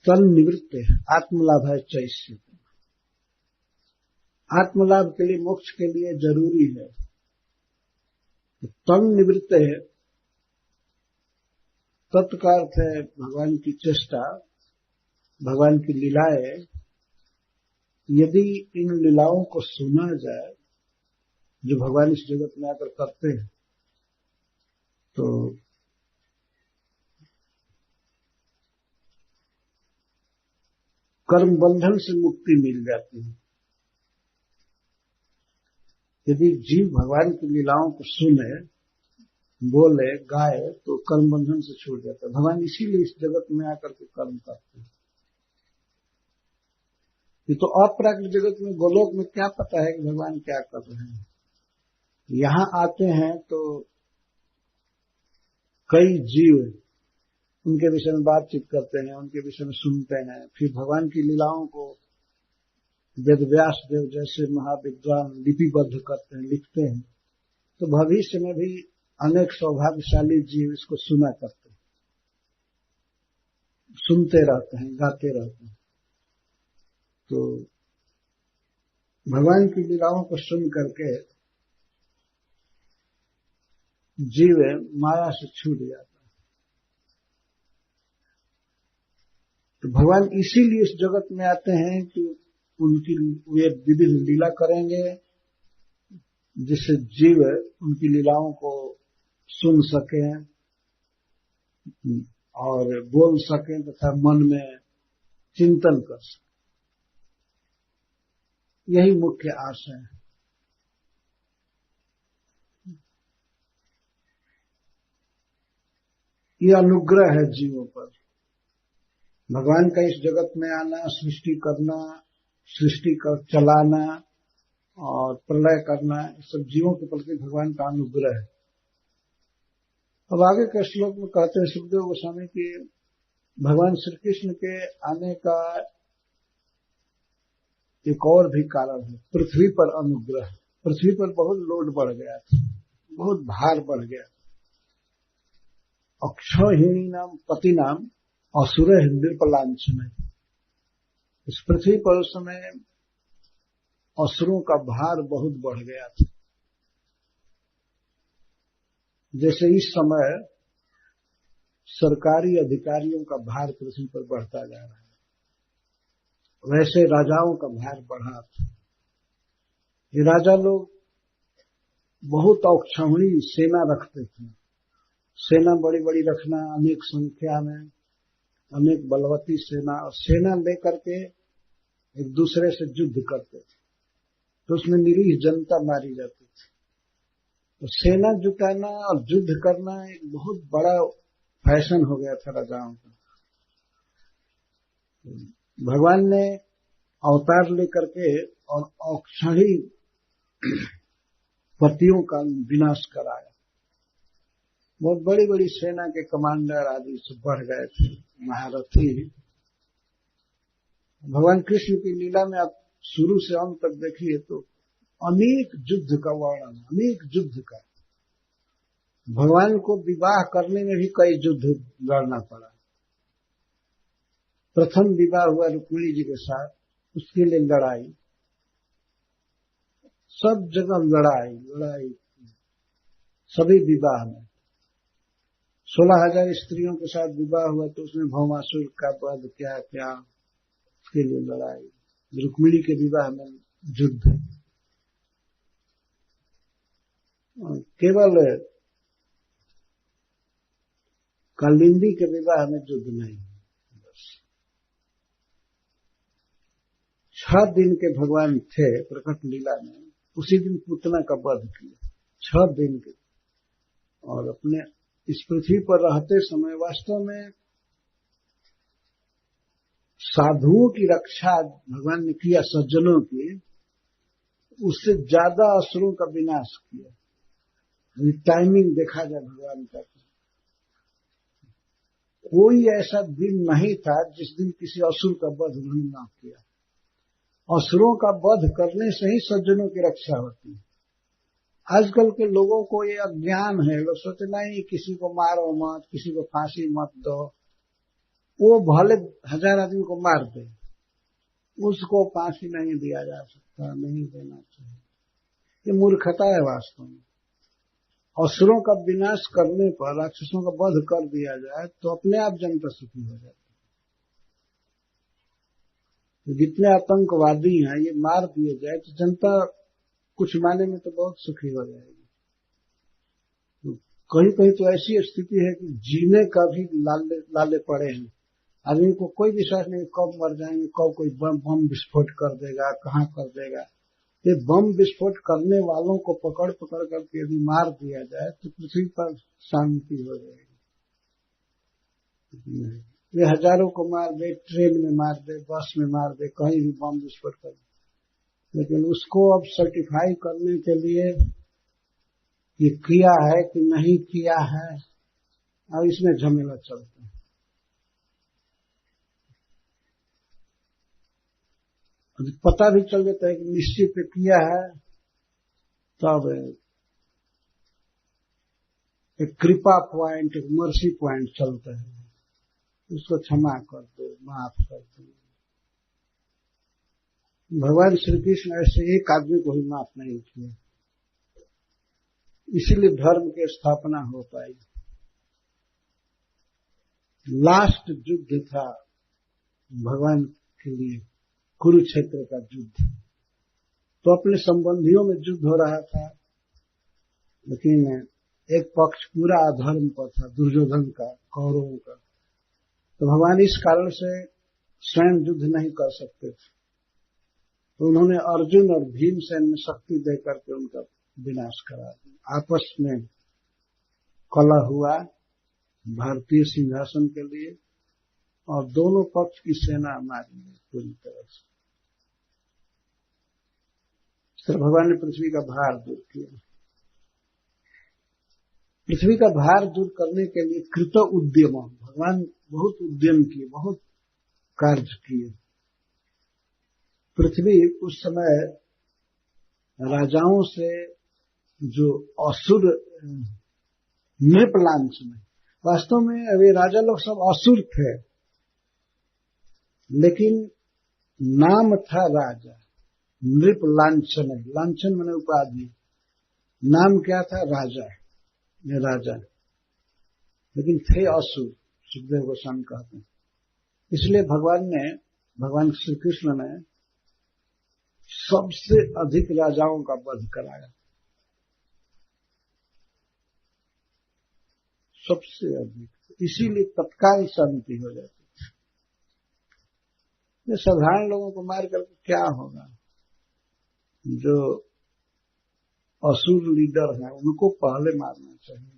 तन निवृत्त है, आत्मलाभ है चैस्य। आत्मलाभ के लिए, मोक्ष के लिए जरूरी है। तन निवृत्त है, तत्व का अर्थ है भगवान की चेष्टा, भगवान की लीलाएं। यदि इन लीलाओं को सुना जाए जो भगवान इस जगत में आकर करते हैं, तो कर्म बंधन से मुक्ति मिल जाती है। यदि जीव भगवान की लीलाओं को सुने, बोले, गाए, तो कर्म बंधन से छूट जाता है। भगवान इसीलिए इस जगत में आकर के कर्म करते हैं। ये तो अपराकृत जगत में, गोलोक में क्या पता है कि भगवान क्या कर रहे हैं। यहां आते हैं तो कई जीव उनके विषय में बातचीत करते हैं, उनके विषय में सुनते हैं, फिर भगवान की लीलाओं को वेद व्यास देव जैसे महाविद्वान लिपिबद्ध करते हैं, लिखते हैं। तो भविष्य में भी अनेक सौभाग्यशाली जीव इसको सुना करते हैं, सुनते रहते हैं, गाते रहते हैं। तो भगवान की लीलाओं को सुन करके जीव माया से छूट जाता है। तो भगवान इसीलिए इस जगत में आते हैं कि उनकी वे विविध लीला करेंगे, जिससे जीव उनकी लीलाओं को सुन सके और बोल सके तथा मन में चिंतन कर सके। यही मुख्य आशय है। यह अनुग्रह है जीवों पर। भगवान का इस जगत में आना, सृष्टि करना, सृष्टि कर चलाना और प्रलय करना, सब जीवों के प्रति भगवान का अनुग्रह है। अब आगे के श्लोक में कहते हैं सुखदेव गोस्वामी कि भगवान श्री कृष्ण के आने का एक और भी कारण है, पृथ्वी पर अनुग्रह। पृथ्वी पर बहुत लोड बढ़ गया था, बहुत भार बढ़ गया। अक्षौहिणी नाम पति नाम असुर नृपलांछन। इस पृथ्वी पर उस समय असुरों का भार बहुत बढ़ गया था। जैसे इस समय सरकारी अधिकारियों का भार पृथ्वी पर बढ़ता जा रहा है, वैसे राजाओं का भार बढ़ा था। ये राजा लोग बहुत औक्षणी सेना रखते थे। सेना बड़ी बड़ी रखना, अनेक संख्या में, अनेक बलवती सेना, और सेना लेकर के एक दूसरे से युद्ध करते थे, तो उसमें निरीह जनता मारी जाती थी। तो सेना जुटाना और युद्ध करना एक बहुत बड़ा फैशन हो गया था राजाओं का। भगवान ने अवतार लेकर के और औक्षणी पतियों का विनाश कराया। बहुत बड़ी बड़ी सेना के कमांडर आदि से बढ़ गए थे, महारथी। भगवान कृष्ण की लीला में आप शुरू से अंत तक देखिए तो अनेक युद्ध का वर्णन, अनेक युद्ध का। भगवान को विवाह करने में भी कई युद्ध लड़ना पड़ा। प्रथम विवाह हुआ रुक्मिणी जी के साथ, उसके लिए लड़ाई, सब जगह लड़ाई सभी विवाह में। 16,000 स्त्रियों के साथ विवाह हुआ तो उसमें भौमासुर का वध, क्या क्या, उसके लिए लड़ाई। रुक्मिणी के विवाह में युद्ध। केवल कालिंदी के विवाह में युद्ध नहीं। 6 दिन के भगवान थे प्रकट लीला में, उसी दिन पूतना का वध किया, 6 दिन के। और अपने इस पृथ्वी पर रहते समय वास्तव में साधुओं की रक्षा भगवान ने किया, सज्जनों की, उससे ज्यादा असुरों का विनाश किया। टाइमिंग देखा जाए भगवान का, कोई ऐसा दिन नहीं था जिस दिन किसी असुर का वध उन्होंने ना किया। असुरों का वध करने से ही सज्जनों की रक्षा होती है। आजकल के लोगों को ये अज्ञान है, लोग सोचते नहीं किसी को मारो मत, किसी को फांसी मत दो। वो भले 1000 आदमी को मार दे, उसको फांसी नहीं दिया जा सकता, नहीं देना चाहिए। ये मूर्खता है वास्तव में। असुरों का विनाश करने पर, राक्षसों का वध कर दिया जाए तो अपने आप जनता सुखी हो जाती है। जितने आतंकवादी हैं ये मार दिए जाए तो जनता कुछ माने में तो बहुत सुखी हो जाएगी। तो कहीं कहीं तो ऐसी स्थिति है कि जीने का भी लाले पड़े हैं। आदमी को कोई विश्वास नहीं कब मर जाएंगे, कब कोई बम विस्फोट कर देगा, कहाँ कर देगा। ये बम विस्फोट करने वालों को पकड़ करके यदि मार दिया जाए तो पृथ्वी पर शांति हो जाएगी। ये हजारों को मार दे, ट्रेन में मार दे, बस में मार दे, कहीं भी बम विस्फोट कर दे, लेकिन उसको अब सर्टिफाई करने के लिए ये किया है कि नहीं किया है, और इसमें झमेला चलता है। पता भी चल जाता है कि निश्चित पे किया है, तब एक कृपा पॉइंट, एक मर्सी पॉइंट चलता है, उसको क्षमा कर दो, माफ कर दो। भगवान श्री कृष्ण ऐसे एक आदमी को ही माफ नहीं किया, इसीलिए धर्म की स्थापना हो पाई। लास्ट युद्ध था भगवान के लिए कुरुक्षेत्र का युद्ध। तो अपने संबंधियों में युद्ध हो रहा था, लेकिन एक पक्ष पूरा अधर्म पर था, दुर्योधन का, कौरवों का। तो भगवान इस कारण से स्वयं युद्ध नहीं कर सकते थे, तो उन्होंने अर्जुन और भीमसेन में शक्ति देकर के उनका विनाश करा दिया। आपस में कलह हुआ भारतीय सिंहासन के लिए, और दोनों पक्ष की सेना मारी गई पूरी तरह से। तो भगवान ने पृथ्वी का भार दूर किया। पृथ्वी का भार दूर करने के लिए कृत उद्यम, भगवान बहुत उद्यम किए, बहुत कार्य किए। पृथ्वी उस समय राजाओं से जो असुर नृप लांछन, वास्तव में वे राजा लोग सब असुर थे, लेकिन नाम था राजा। नृप लांछन, लांछन माने उपाधि, नाम क्या था? राजा, ये राजा, लेकिन थे असुर, सुखदेव गोस्वामी कहते हैं। इसलिए भगवान श्री कृष्ण ने सबसे अधिक राजाओं का वध कराया, सबसे अधिक। इसीलिए तत्काल शांति हो जाती। ये साधारण लोगों को मार करके क्या होगा? जो असुर लीडर हैं उनको पहले मारना चाहिए।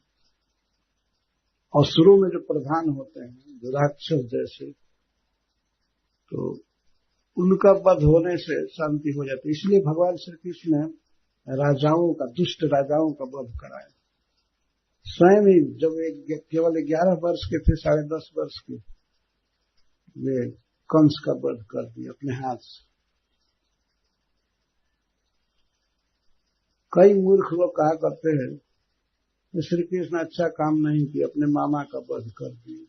असुरों में जो प्रधान होते हैं, जो राक्षस जैसे, तो उनका वध होने से शांति हो जाती है। इसलिए भगवान श्री कृष्ण ने राजाओं का, दुष्ट राजाओं का वध कराया। स्वयं ही जब वे केवल 11 वर्ष के थे, 10.5 वर्ष के, वे कंस का वध कर दिया अपने हाथ से। कई मूर्ख लोग कहा करते हैं श्री कृष्ण अच्छा काम नहीं किया, अपने मामा का वध कर दिया।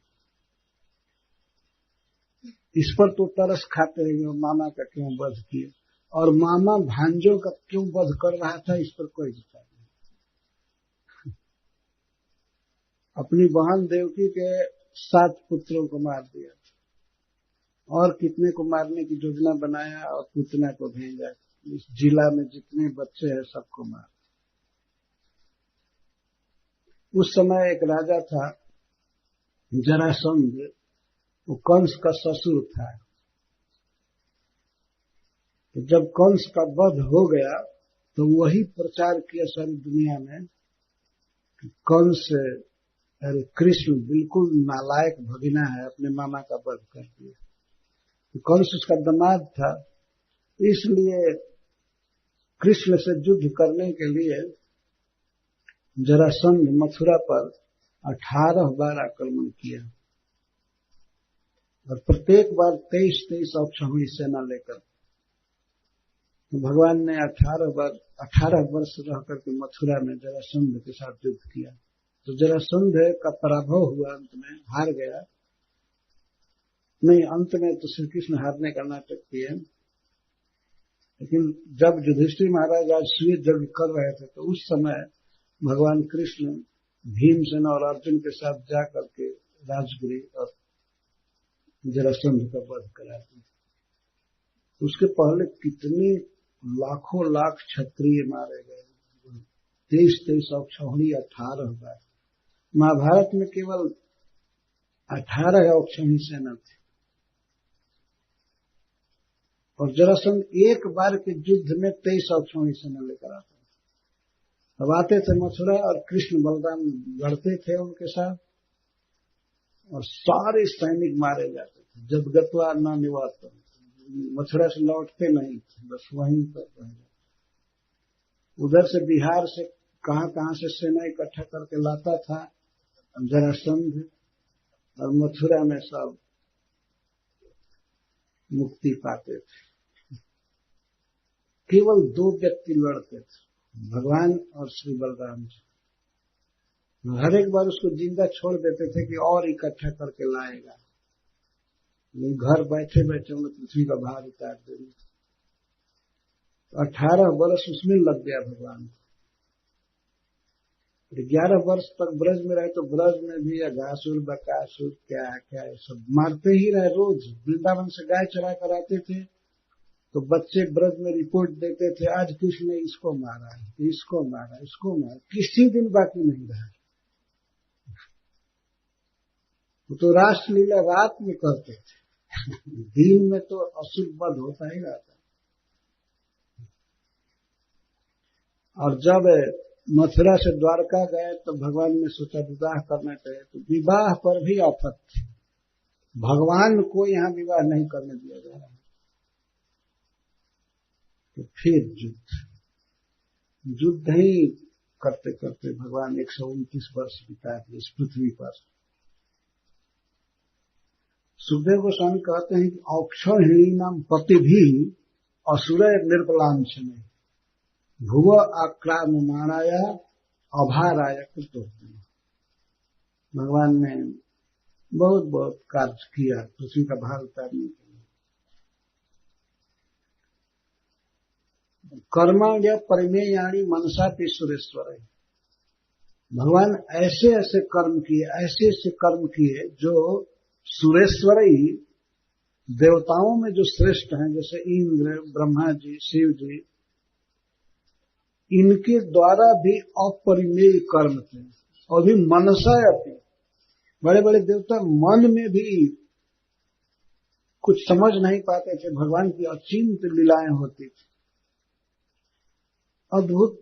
इस पर तो तरस खाते हैं कि मामा का क्यों वध किया, और मामा भांजों का क्यों वध कर रहा था, इस पर कोई विचार नहीं। अपनी बहन देवकी के 7 पुत्रों को मार दिया और कितने को मारने की योजना बनाया और पूतना को भेजा। इस जिला में जितने बच्चे हैं सबको मार। उस समय एक राजा था जरासंध, वो कंस का ससुर था। तो जब कंस का वध हो गया तो वही प्रचार किया सारी दुनिया में कि कंस, अरे कृष्ण बिल्कुल नालायक भगिना है, अपने मामा का वध कर दिया। तो कंस उसका दामाद था, इसलिए कृष्ण से युद्ध करने के लिए जरासंध मथुरा पर 18 बार आक्रमण किया और प्रत्येक बार 23 अक्षौहिणी सेना लेकर। तो भगवान ने 18 वर्ष रह करके मथुरा में जरासंध के साथ युद्ध किया। तो जरासंध का पराभव हुआ, अंत में हार गया। नहीं, अंत में तो श्री कृष्ण हारने का नाटक किए, लेकिन जब युधिष्ठिर महाराज आज श्वेत यज्ञ कर रहे थे तो उस समय भगवान कृष्ण भीमसेन और अर्जुन के साथ जा करके राजगिरी और जरासंध का वध करा दिया। उसके पहले कितने लाखों लाख क्षत्रिय मारे गए, 23 अक्षौहिणी 18 बार। महाभारत में केवल 18 अक्षौहिणी सेना थी और जरासंध एक बार के युद्ध में 23 अक्षौहिणी सेना लेकर आता। अब आते थे मथुरा और कृष्ण बलराम लड़ते थे उनके साथ और सारे सैनिक मारे जाते थे। जब गत्वा न निवात, मथुरा से लौटते नहीं थे, बस वहीं पर रह जाते। उधर से बिहार से कहां से सेना इकट्ठा करके लाता था जरासंध, और मथुरा में सब मुक्ति पाते थे। केवल 2 व्यक्ति लड़ते थे, भगवान और श्री बलराम जी। हर एक बार उसको जिंदा छोड़ देते थे कि और इकट्ठा करके लाएगा, घर बैठे बैठे उन्हें पृथ्वी का भार उतार देंगे। 18 वर्ष उसमें लग गया भगवान को। 11 वर्ष तक ब्रज में रहे तो ब्रज में भी अघासुर बकासुर क्या क्या सब मारते ही रहे। रोज वृंदावन से गाय चरा कर आते थे तो बच्चे ब्रज में रिपोर्ट देते थे, आज कृष्ण ने इसको मारा, इसको मारा, इसको मारा। किसी दिन बाकी नहीं रहा। वो तो रासलीला रात में करते थे, दिन में तो असुर वध होता ही रहता। और जब मथुरा से द्वारका गए तो भगवान ने सोचा विवाह करना चाहिए, तो विवाह पर भी आफत थी। भगवान को यहाँ विवाह नहीं करने दिया जा रहा है। तो फिर युद्ध ही करते करते भगवान 129 वर्ष बिता दिए इस पृथ्वी पर। सुखदेव गोस्वामी कहते हैं कि औक्षौहिणी नाम पति भी असुर निर्बलांछने भुव आक्राममाणाया अभाराया कृतो। भगवान ने बहुत बहुत कार्य किया पृथ्वी का भार उतारने के लिए। कर्माण्य परिमेयाणी मनसा पे सुरेश्वर। भगवान ऐसे ऐसे कर्म किए जो सुरेश्वर ही, देवताओं में जो श्रेष्ठ हैं, जैसे इंद्र, ब्रह्मा जी, शिव जी, इनके द्वारा भी अपरिमेय कर्म थे। और भी मनसा अपनी, बड़े बड़े देवता मन में भी कुछ समझ नहीं पाते थे, भगवान की अचिंत लीलाएं होती थी, अद्भुत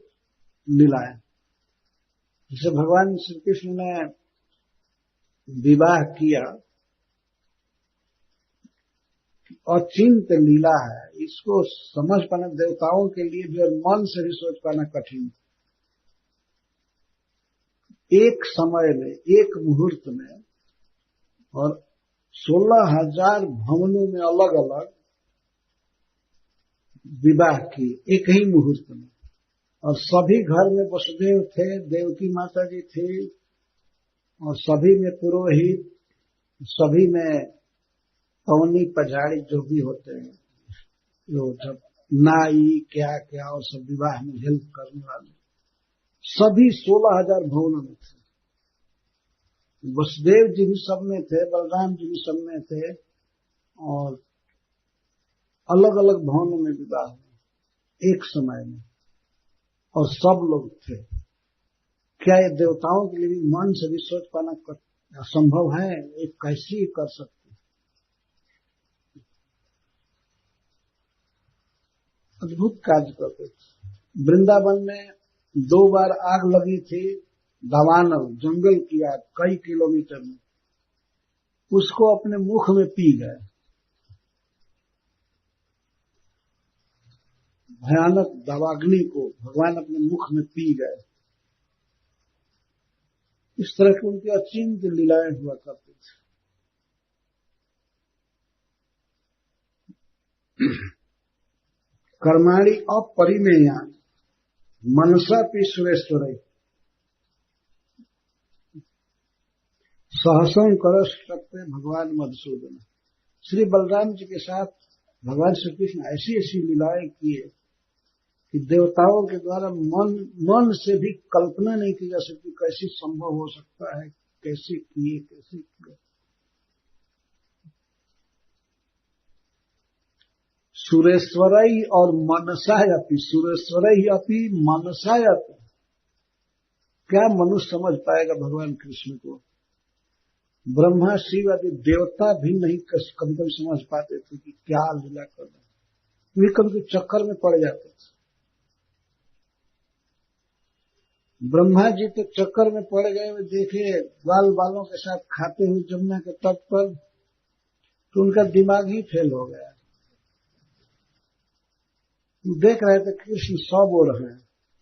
लीलाएं। जैसे भगवान श्री कृष्ण ने विवाह किया, अचिंत लीला है, इसको समझ पाना देवताओं के लिए भी और मन से भी सोच पाना कठिन। एक समय में, एक मुहूर्त में, और 16,000 भवनों में अलग अलग विवाह किए एक ही मुहूर्त में, और सभी घर में वसुदेव थे, देवकी माता जी थी, और सभी में पुरोहित, सभी में पवनी पजाड़ी जो भी होते हैं, जो जब नाई क्या क्या और सब विवाह में हेल्प करने वाले, सभी 16,000 भवनों में थे। वसुदेव जी भी सब में थे, बलराम जी भी सब में थे, और अलग अलग भवनों में विवाह हुए एक समय में, और सब लोग थे। क्या ये देवताओं के लिए भी मन से भी सोच पाना असंभव है? एक कैसे कर सकते? अद्भुत कार्य करते थे। वृंदावन में 2 बार आग लगी थी, दावानल जंगल की आग, कई किलोमीटर में, उसको अपने मुख में पी गए। भयानक दावाग्नि को भगवान अपने मुख में पी गए। इस तरह की उनकी अचिंत लीलाएं हुआ करती थी। कर्माणि अपरिमेया मनसा पी सुरेश्वर सहसं कर सकते भगवान मधुसूदन। श्री बलराम जी के साथ भगवान श्री कृष्ण ऐसी ऐसी लीलाएं किए कि देवताओं के द्वारा मन से भी कल्पना नहीं की जा सकती, कैसे संभव हो सकता है, कैसे किए, कैसे किए। सुरेश्वरई और मनसायपि, सुरेश्वरई अपि मनसायपि। क्या मनुष्य समझ पाएगा भगवान कृष्ण को? ब्रह्मा शिव आदि देवता भी नहीं कभी कभी समझ पाते थे कि क्या लीला कर रहे हैं। वे कभी चक्कर में पड़ जाते थे। ब्रह्मा जी तो चक्कर में पड़ गए, वे देखे ग्वाल बालों के साथ खाते हुए जमुना के तट पर, तो उनका दिमाग ही फेल हो गया। देख रहे थे कृष्ण सब हो रहे हैं,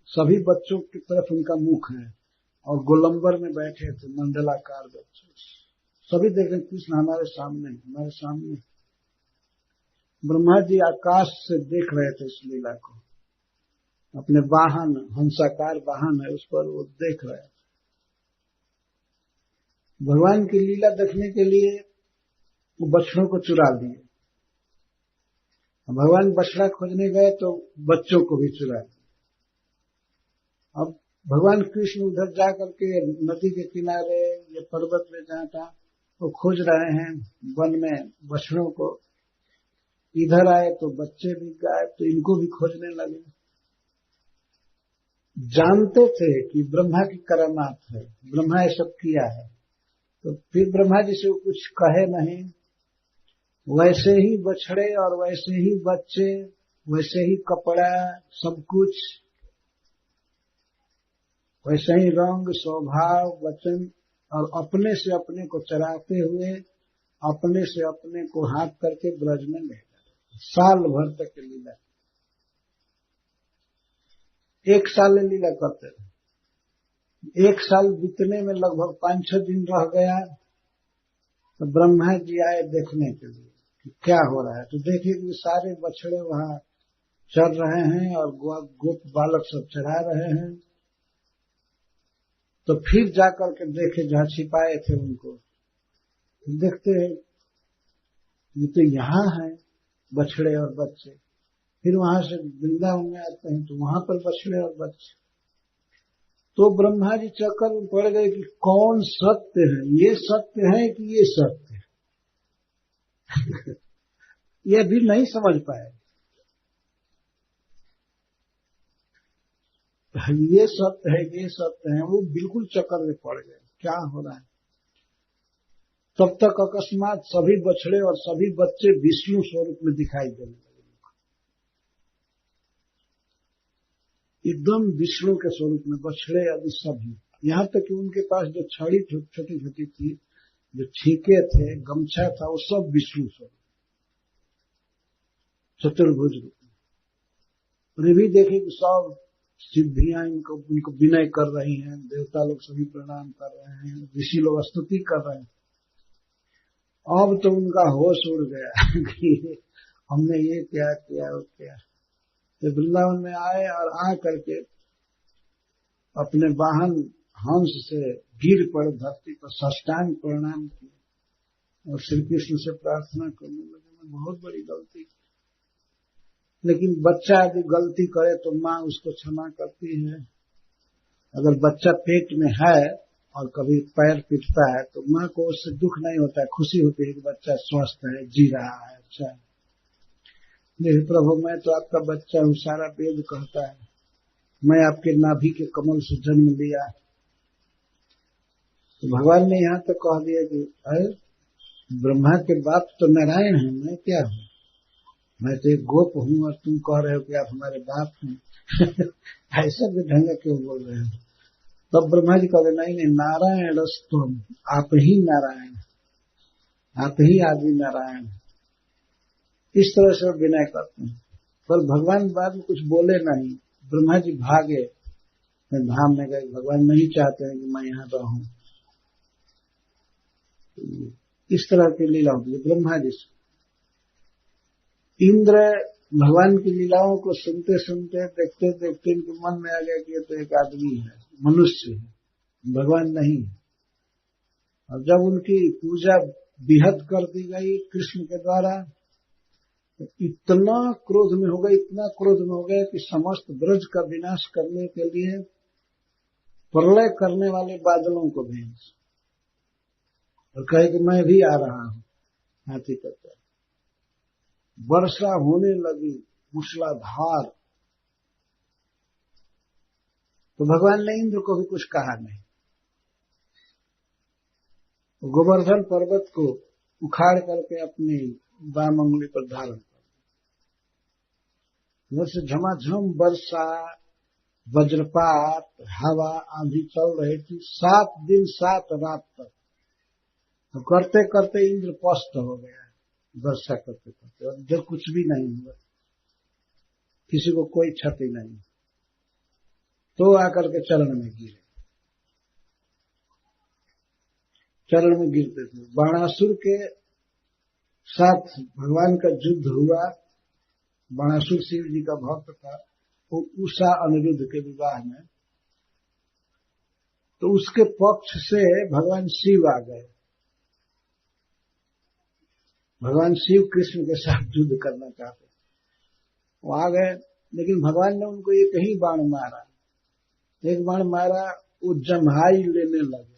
सभी बच्चों की तरफ उनका मुख है, और गोलंबर में बैठे थे मंडलाकार बच्चे, सभी देख रहे कृष्ण हमारे सामने, हमारे सामने। ब्रह्मा जी आकाश से देख रहे थे इस लीला को, अपने वाहन, हंसाकार वाहन है, उस पर वो देख रहे थे। भगवान की लीला देखने के लिए वो बछड़ों को चुरा लिए। भगवान बछड़ा खोजने गए तो बच्चों को भी चुरा दिया। अब भगवान कृष्ण उधर जाकर के नदी के किनारे या पर्वत में जहां था वो खोज रहे हैं वन में बछड़ों को। इधर आए तो बच्चे भी गायब, तो इनको भी खोजने लगे। जानते थे कि ब्रह्मा की करामात है, ब्रह्मा ये सब किया है, तो फिर ब्रह्मा जी से वो कुछ कहे नहीं। वैसे ही बछड़े और वैसे ही बच्चे, वैसे ही कपड़ा, सब कुछ वैसे ही, रंग, स्वभाव, वचन, और अपने से अपने को चराते हुए, अपने से अपने को हाथ करके ब्रज में ले गए। साल भर तक लीला, 1 साल लीला करते थे। 1 साल बीतने में लगभग 5-6 दिन रह गया, तो ब्रह्मा जी आए देखने के लिए कि क्या हो रहा है। तो देखिए कि सारे बछड़े वहां चर रहे हैं और गोप बालक सब चरा रहे हैं। तो फिर जाकर के देखे जहां छिपाए थे उनको, देखते हैं ये तो यहाँ है बछड़े और बच्चे। फिर वहां से वृंदावन में आते हैं तो वहां पर बछड़े और बच्चे। तो ब्रह्मा जी चक्कर में पड़ गए कि कौन सत्य है, ये सत्य है कि ये सत्य है। ये भी नहीं समझ पाए, ये सत्य है, ये सत्य है। वो बिल्कुल चक्कर में पड़ गए, क्या हो रहा है। तब तक अकस्मात सभी बछड़े और सभी बच्चे विष्णु स्वरूप में दिखाई देने लगे, एकदम विष्णु के स्वरूप में बछड़े आदि सभी। यहां तक कि उनके पास जो छड़ी छोटी छोटी थी, जो छींके थे, गमछा था, वो सब विष्णु स्वरूप, चतुर्भुज रूप में। और ये भी देखे कि सब सिद्धियां इनको विनय कर रही हैं, देवता लोग सभी प्रणाम कर रहे हैं, ऋषि लोग स्तुति कर रहे हैं। अब तो उनका होश उड़ गया कि हमने ये क्या किया वो क्या। तो वृंदावन में आए और आ करके अपने वाहन हंस से गिर पड़े धरती पर, साष्टांग प्रणाम किए और श्री कृष्ण से प्रार्थना करने लगे, मैं बहुत बड़ी गलती की। लेकिन बच्चा यदि गलती करे तो माँ उसको क्षमा करती है। अगर बच्चा पेट में है और कभी पैर पिटता है तो माँ को उससे दुख नहीं होता है, खुशी होती है कि बच्चा स्वस्थ है, जी रहा है, अच्छा है। नहीं प्रभु, मैं तो आपका बच्चा हूँ, सारा वेद कहता है, मैं आपके नाभि के कमल से जन्म लिया। तो भगवान ने यहाँ तक कह दिया कि अरे ब्रह्मा के बाप तो नारायण है, मैं क्या हूँ, मैं तो एक गोप हूँ और तुम कह रहे हो कि आप हमारे बाप हैं ऐसा भी ढंग क्यों बोल रहे हो। तब ब्रह्मा जी कहते नहीं, नारायण तुम, आप ही नारायण, आप ही आदि नारायण। इस तरह से विनय करते हैं। पर भगवान बाद में कुछ बोले नहीं, ब्रह्मा जी भागे, धाम में गए, भगवान नहीं चाहते हैं कि मैं यहाँ रहूं। इस तरह की लीला होती है ब्रह्मा जी से। इंद्र भगवान की लीलाओं को सुनते सुनते, देखते देखते इनके मन में आ गया कि ये तो एक आदमी है, मनुष्य है, भगवान नहीं है। और जब उनकी पूजा बेहद कर दी गई कृष्ण के द्वारा, तो इतना क्रोध में हो गए, इतना क्रोध में हो गए कि समस्त ब्रज का विनाश करने के लिए प्रलय करने वाले बादलों को भेज और कहे कि मैं भी आ रहा हूं हाथी पर। वर्षा होने लगी मूसलाधार। तो भगवान ने इंद्र को भी कुछ कहा नहीं, गोवर्धन पर्वत को उखाड़ करके अपनी बाम अंगुली पर धारण कर, उधर से झमाझम वर्षा, वज्रपात, हवा, आंधी चल रही थी 7 दिन 7 रात तक। तो करते करते इंद्र पस्त हो गया वर्षा करते करते, और जब कुछ भी नहीं हुआ, किसी को कोई क्षति नहीं, तो आकर के चरण में गिरे। चरण में गिरते थे। बाणासुर के साथ भगवान का युद्ध हुआ। बाणासुर शिव जी का भक्त था, वो उषा अनिरुद्ध के विवाह में, तो उसके पक्ष से भगवान शिव आ गए। भगवान शिव कृष्ण के साथ युद्ध करना चाहते, वो आ गए, लेकिन भगवान ने उनको एक ही बाण मारा। एक बाण मारा, वो जम्हाई लेने लगे।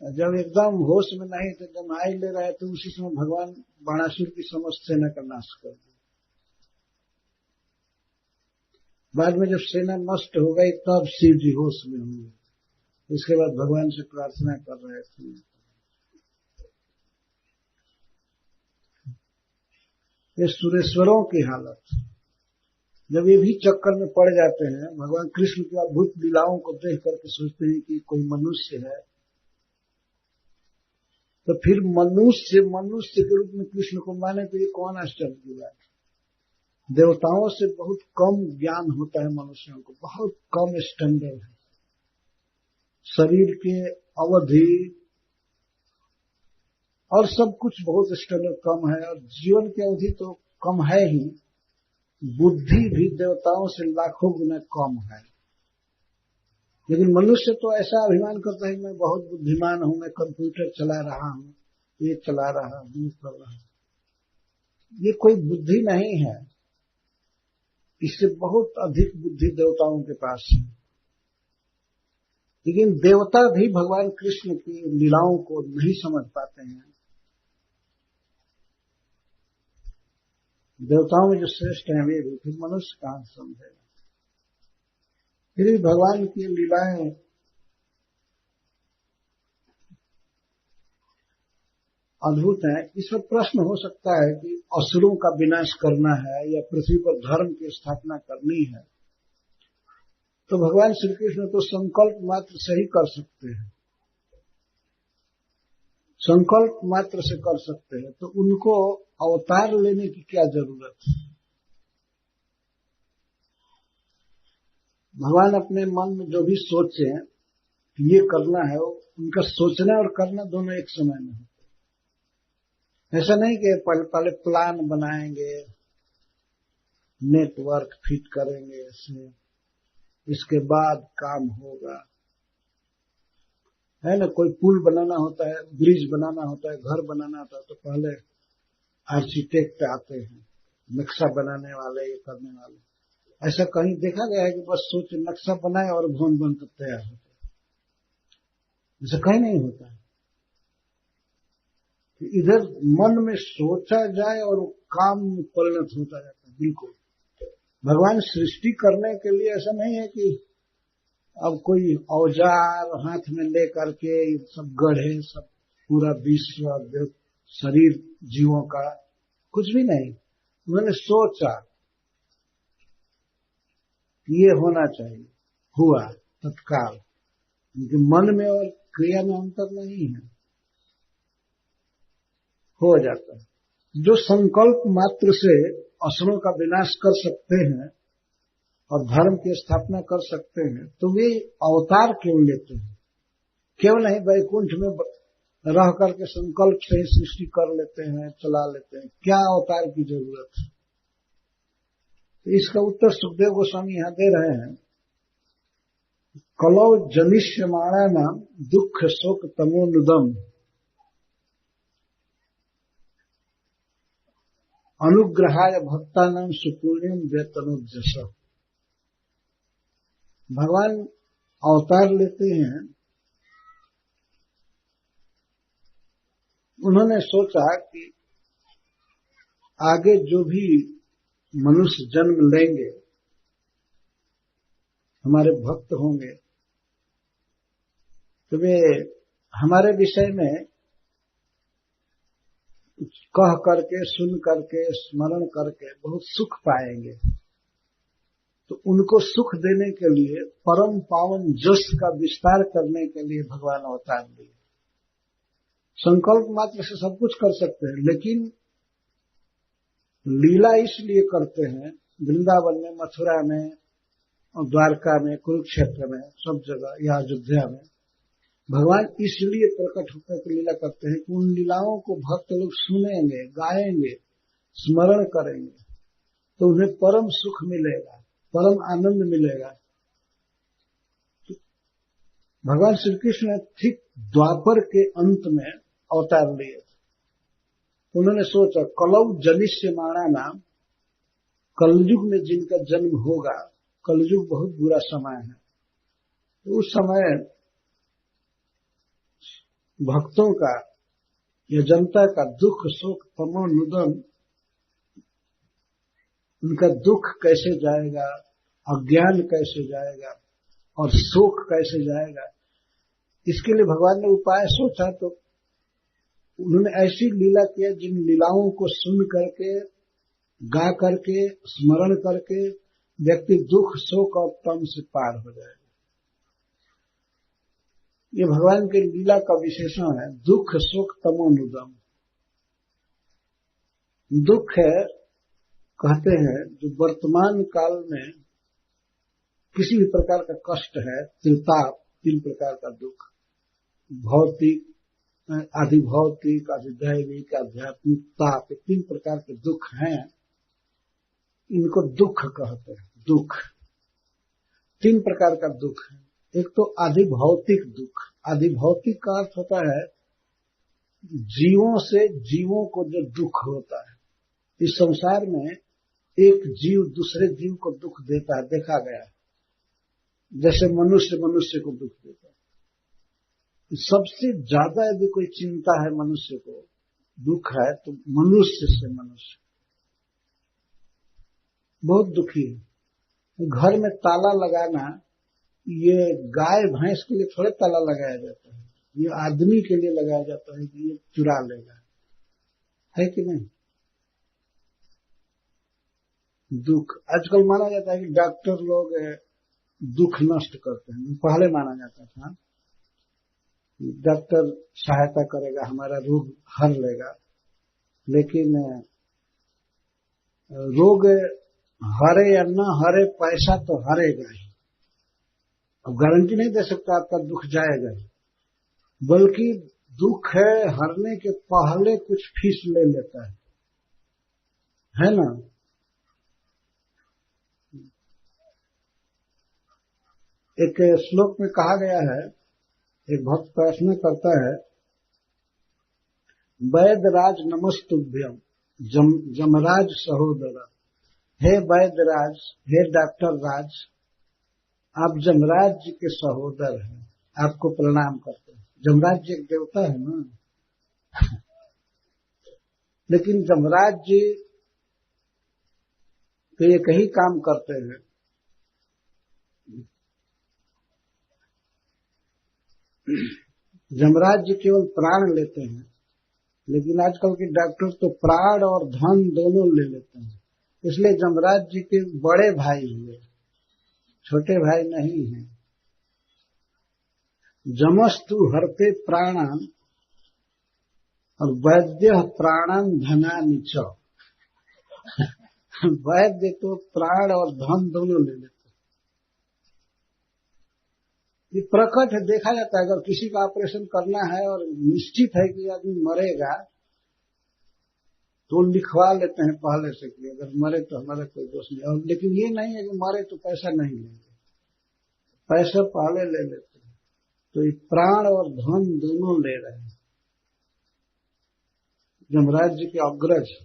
जब एकदम होश में नहीं थे, जम्हाई ले रहे थे, उसी समय भगवान बाणासुर की समस्त सेना का नाश कर दिया। बाद में जब सेना नष्ट हो गई तब शिव जी होश में हुए। इसके बाद भगवान से प्रार्थना कर रहे थे। ये सुरेश्वरों की हालत, जब ये भी चक्कर में पड़ जाते हैं, भगवान कृष्ण की अद्भुत लीलाओं को देख करके सोचते हैं कि कोई मनुष्य है, तो फिर मनुष्य के रूप में कृष्ण को माने तो ये कौन आश्चर्य की बात है। देवताओं से बहुत कम ज्ञान होता है मनुष्यों को, बहुत कम स्टैंडर्ड है। शरीर के अवधि और सब कुछ बहुत स्टैंडर्ड कम है, और जीवन की अवधि तो कम है ही, बुद्धि भी देवताओं से लाखों गुना कम है। लेकिन मनुष्य तो ऐसा अभिमान करता है कि मैं बहुत बुद्धिमान हूं, मैं कंप्यूटर चला रहा हूं, ये चला रहा हूं, कर रहा हूं। ये कोई बुद्धि नहीं है, इससे बहुत अधिक बुद्धि देवताओं के पास है। लेकिन देवता भी भगवान कृष्ण की लीलाओं को नहीं समझ पाते हैं। देवताओं में जो श्रेष्ठ हैं वे भी, फिर मनुष्य कहां समझेगा। फिर भी भगवान की लीलाएं अद्भुत हैं। इसमें प्रश्न हो सकता है कि असुरों का विनाश करना है या पृथ्वी पर धर्म की स्थापना करनी है, तो भगवान श्री कृष्ण तो संकल्प मात्र से ही कर सकते हैं, संकल्प मात्र से कर सकते हैं, तो उनको अवतार लेने की क्या जरूरत है। भगवान अपने मन में जो भी सोचे कि ये करना है, उनका सोचना और करना दोनों एक समय में होता है। ऐसा नहीं कि पहले प्लान बनाएंगे, नेटवर्क फिट करेंगे, इसके बाद काम होगा, है ना। कोई पुल बनाना होता है, ब्रिज बनाना होता है, घर बनाना होता है, तो पहले आर्किटेक्ट आते हैं, नक्शा बनाने वाले, ये करने वाले। ऐसा कहीं देखा गया है कि बस सोच नक्शा बनाए और भवन बनकर तैयार होता है? ऐसा कहीं नहीं होता है। तो इधर मन में सोचा जाए और काम में परिणत होता जाता है। बिल्कुल भगवान सृष्टि करने के लिए ऐसा नहीं है कि अब कोई औजार हाथ में लेकर के सब गढ़े, सब पूरा विश्व शरीर जीवों का, कुछ भी नहीं। उन्होंने सोचा कि ये होना चाहिए, हुआ तत्काल। उनके मन में और क्रिया में अंतर नहीं है, हो जाता है। जो संकल्प मात्र से असुरों का विनाश कर सकते हैं और धर्म की स्थापना कर सकते हैं, तो वे अवतार क्यों लेते हैं? क्यों नहीं वैकुंठ में रह करके संकल्प से ही सृष्टि कर लेते हैं, चला लेते हैं? क्या अवतार की जरूरत है? तो इसका उत्तर सुखदेव गोस्वामी यहां दे रहे हैं। कलौ जनिष्यमाणानां दुख शोक तमोनुदम अनुग्रहाय भक्तानां सुपुण्यम वेतनोजस। भगवान अवतार लेते हैं। उन्होंने सोचा कि आगे जो भी मनुष्य जन्म लेंगे, हमारे भक्त होंगे, तो वे हमारे विषय में कह करके, सुन करके, स्मरण करके बहुत सुख पाएंगे। तो उनको सुख देने के लिए, परम पावन जस का विस्तार करने के लिए भगवान अवतार लिए। संकल्प मात्र से सब कुछ कर सकते हैं, लेकिन लीला इसलिए करते हैं। वृंदावन में, मथुरा में, द्वारका में, कुरुक्षेत्र में, सब जगह, या अयोध्या में भगवान इसलिए प्रकट होकर के लीला करते हैं कि उन लीलाओं को भक्त लोग सुनेंगे, गाएंगे, स्मरण करेंगे, तो उन्हें परम सुख मिलेगा, परम आनंद मिलेगा। तो भगवान श्री कृष्ण ने ठीक द्वापर के अंत में अवतार लिए थे। उन्होंने सोचा कलौ जनिष्यमाणानां, कलयुग में जिनका जन्म होगा, कलयुग बहुत बुरा समय है, तो उस समय भक्तों का या जनता का दुख शोक तमोनुदम, उनका दुख कैसे जाएगा, अज्ञान कैसे जाएगा और शोक कैसे जाएगा, इसके लिए भगवान ने उपाय सोचा। तो उन्होंने ऐसी लीला किया जिन लीलाओं को सुन करके, गा करके, स्मरण करके व्यक्ति दुख शोक और तम से पार हो जाएगा। ये भगवान के लीला का विशेषण है, दुख शोक तमोनुदम। दुख है, कहते हैं, जो वर्तमान काल में किसी भी प्रकार का कष्ट है, त्रिताप, 3 प्रकार का दुख, भौतिक, आधिभौतिक, अधिदैविक, आध्यात्मिक ताप, 3 प्रकार के दुख हैं। इनको दुख कहते हैं। दुख 3 प्रकार का दुख है। एक तो आधिभौतिक दुख। आधिभौतिक का अर्थ होता है जीवों से जीवों को जो दुख होता है। इस संसार में एक जीव दूसरे जीव को दुख देता है, देखा गया है। जैसे मनुष्य मनुष्य को दुख देता है। सबसे ज्यादा यदि कोई चिंता है मनुष्य को, दुख है, तो मनुष्य से मनुष्य बहुत दुखी है। घर में ताला लगाना, ये गाय भैंस के लिए थोड़े ताला लगाया जाता है, ये आदमी के लिए लगाया जाता है कि ये चुरा लेगा, है कि नहीं? दुख आजकल माना जाता है कि डॉक्टर लोग दुख नष्ट करते हैं। पहले माना जाता था डॉक्टर सहायता करेगा, हमारा रोग हर लेगा, लेकिन रोग हरे या न हरे, पैसा तो हरेगा ही। अब गारंटी नहीं दे सकता आपका दुख जाएगा ही, बल्कि दुख है हरने के पहले कुछ फीस ले लेता है ना? एक श्लोक में कहा गया है, एक भक्त प्रार्थना करता है, वैदराज नमस्तुभ्यम जमराज सहोदर। हे वैदराज, हे डॉक्टर राज, आप जमराज जी के सहोदर हैं, आपको प्रणाम करते हैं। जमराज जी एक देवता है ना, लेकिन जमराज जी तो एक ही काम करते हैं, जमराज जी केवल प्राण लेते हैं, लेकिन आजकल के डॉक्टर तो प्राण और धन दोनों ले लेते हैं। इसलिए जमराज जी के बड़े भाई हुए, छोटे भाई नहीं हैं। जमस्तु हरते प्राणान और वैद्य प्राणन धनानि च। वैद्य तो प्राण और धन दोनों ले लेते। ये प्रकट है, देखा जाता है। अगर किसी का ऑपरेशन करना है और निश्चित है कि आदमी मरेगा, तो लिखवा लेते हैं पहले से कि अगर मरे तो हमारा कोई दोष नहीं। और लेकिन ये नहीं है कि मरे तो पैसा नहीं लेंगे, पैसा पहले ले लेते हैं। तो ये प्राण और धन दोनों ले रहे हैं। जमराज जी के अग्रज।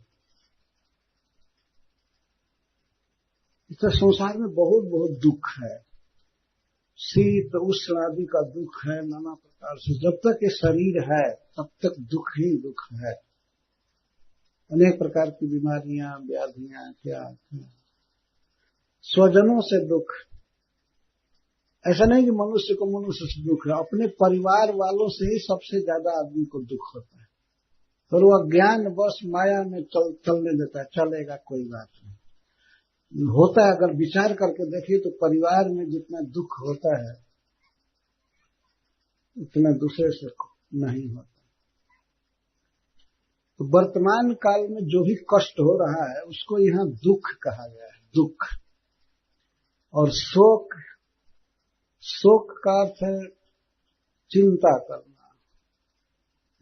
इस संसार में बहुत बहुत दुख है, शीत उष्ण आदि का दुख है, नाना प्रकार से। जब तक ये शरीर है तब तक दुख ही दुख है। अनेक प्रकार की बीमारियां, व्याधियां, क्या स्वजनों से दुख। ऐसा नहीं कि मनुष्य को मनुष्य से दुख है, अपने परिवार वालों से ही सबसे ज्यादा आदमी को दुख होता है। पर वह ज्ञान बस माया में चलने देता है, चलेगा कोई बात नहीं होता है। अगर विचार करके देखिए तो परिवार में जितना दुख होता है उतना दूसरे से नहीं होता। तो वर्तमान काल में जो भी कष्ट हो रहा है उसको यहाँ दुख कहा गया है, दुख। और शोक, शोक का अर्थ है चिंता करना।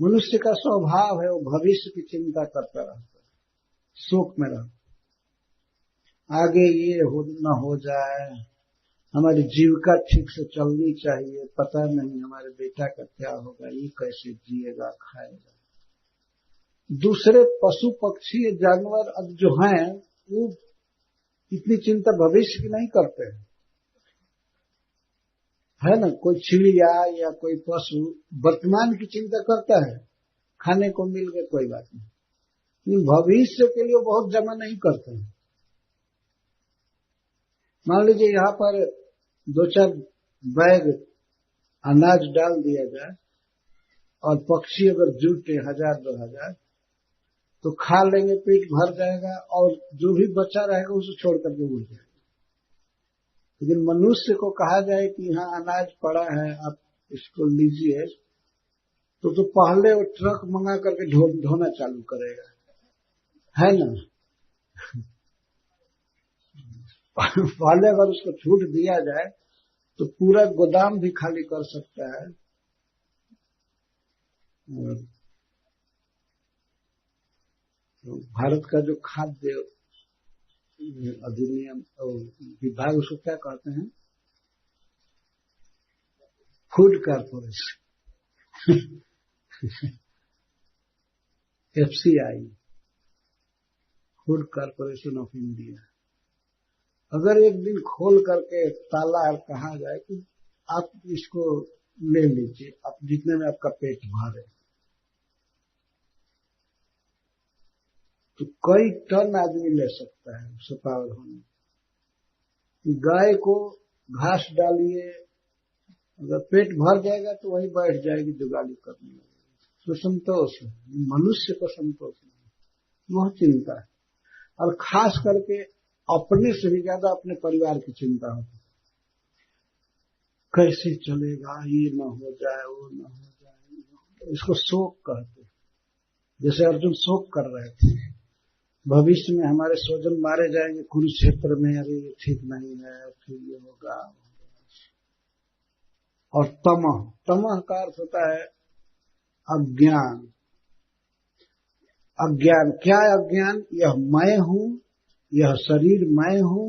मनुष्य का स्वभाव है वो भविष्य की चिंता करता रहता है, शोक में रहता। आगे ये न हो जाए, हमारी जीविका ठीक से चलनी चाहिए, पता नहीं हमारे बेटा का क्या होगा, ये कैसे जिएगा खाएगा। दूसरे पशु पक्षी जानवर अब जो हैं वो इतनी चिंता भविष्य की नहीं करते हैं, है ना। कोई चिड़िया या कोई पशु वर्तमान की चिंता करता है, खाने को मिल गए कोई बात नहीं, लेकिन भविष्य के लिए बहुत जमा नहीं करते हैं। मान लीजिए यहाँ पर 2-4 बैग अनाज डाल दिया जाए और पक्षी अगर जुटे 1000-2000 तो खा लेंगे, पेट भर जाएगा, और जो भी बचा रहेगा उसे छोड़ करके उड़ जाएगा। लेकिन मनुष्य को कहा जाए कि यहाँ अनाज पड़ा है, आप इसको लीजिए, तो पहले वो ट्रक मंगा करके ढोना चालू करेगा, है ना। पहले अगर उसको छूट दिया जाए तो पूरा गोदाम भी खाली कर सकता है। तो भारत का जो खाद्य अधिनियम विभाग, उसको क्या कहते हैं, food corporation, FCI, food corporation of India, अगर एक दिन खोल करके ताला कहा जाए कि आप इसको ले लीजिए, आप जितने में आपका पेट भरे, तो कई टन आदमी ले सकता है उससे पावर होने। गाय को घास डालिए, अगर पेट भर जाएगा तो वही बैठ जाएगी जुगाली करने लगेगी। तो संतोष है, मनुष्य को संतोष नहीं। वह चिंता है। और खास करके अपने से भी ज्यादा अपने परिवार की चिंता होती है। कैसे चलेगा, ये न हो जाए, वो न हो जाए, इसको शोक कहते हैं। जैसे अर्जुन शोक कर रहे थे, भविष्य में हमारे स्वजन मारे जाएंगे कुरुक्षेत्र में, अरे ये ठीक नहीं है, फिर ये होगा। और तमह, तमह का अर्थ होता है अज्ञान। अज्ञान क्या है? अज्ञान यह मैं हूं, यह शरीर मैं हूं,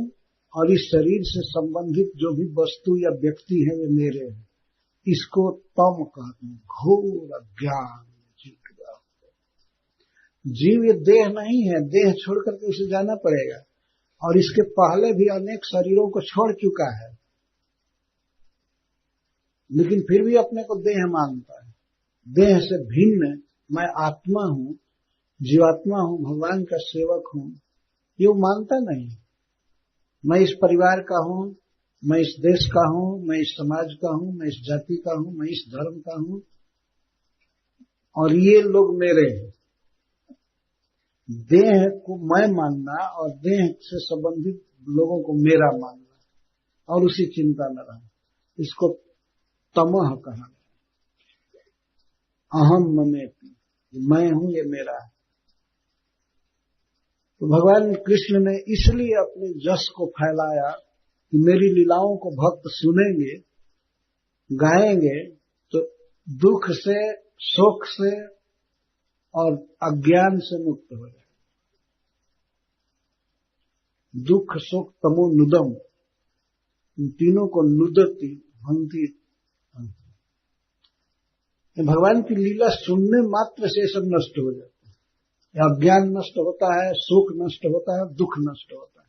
और इस शरीर से संबंधित जो भी वस्तु या व्यक्ति है वे मेरे हैं, इसको तम कहते हैं। घोर अज्ञान। जीव ये देह नहीं है, देह छोड़ करके उसे जाना पड़ेगा, और इसके पहले भी अनेक शरीरों को छोड़ चुका है, लेकिन फिर भी अपने को देह मानता है। देह से भिन्न मैं आत्मा हूं, जीवात्मा हूं, भगवान का सेवक हूं, ये वो मानता नहीं। मैं इस परिवार का हूं, मैं इस देश का हूं, मैं इस समाज का हूं, मैं इस जाति का हूं, मैं इस धर्म का हूं, और ये लोग मेरे हैं। देह को मैं मानना और देह से संबंधित लोगों को मेरा मानना, और उसी चिंता में रहना, इसको तमह कहा गया। अहम ममेति, मैं हूं, ये मेरा है। तो भगवान कृष्ण ने इसलिए अपने जस को फैलाया कि मेरी लीलाओं को भक्त सुनेंगे, गाएंगे, तो दुख से, शोक से और अज्ञान से मुक्त हो जाए। दुख, शोक, तमो, नुदम, इन तीनों को नुदती हंती। भगवान की लीला सुनने मात्र से सब नष्ट हो जाता है। अज्ञान नष्ट होता है, शोक नष्ट होता है, दुख नष्ट होता है।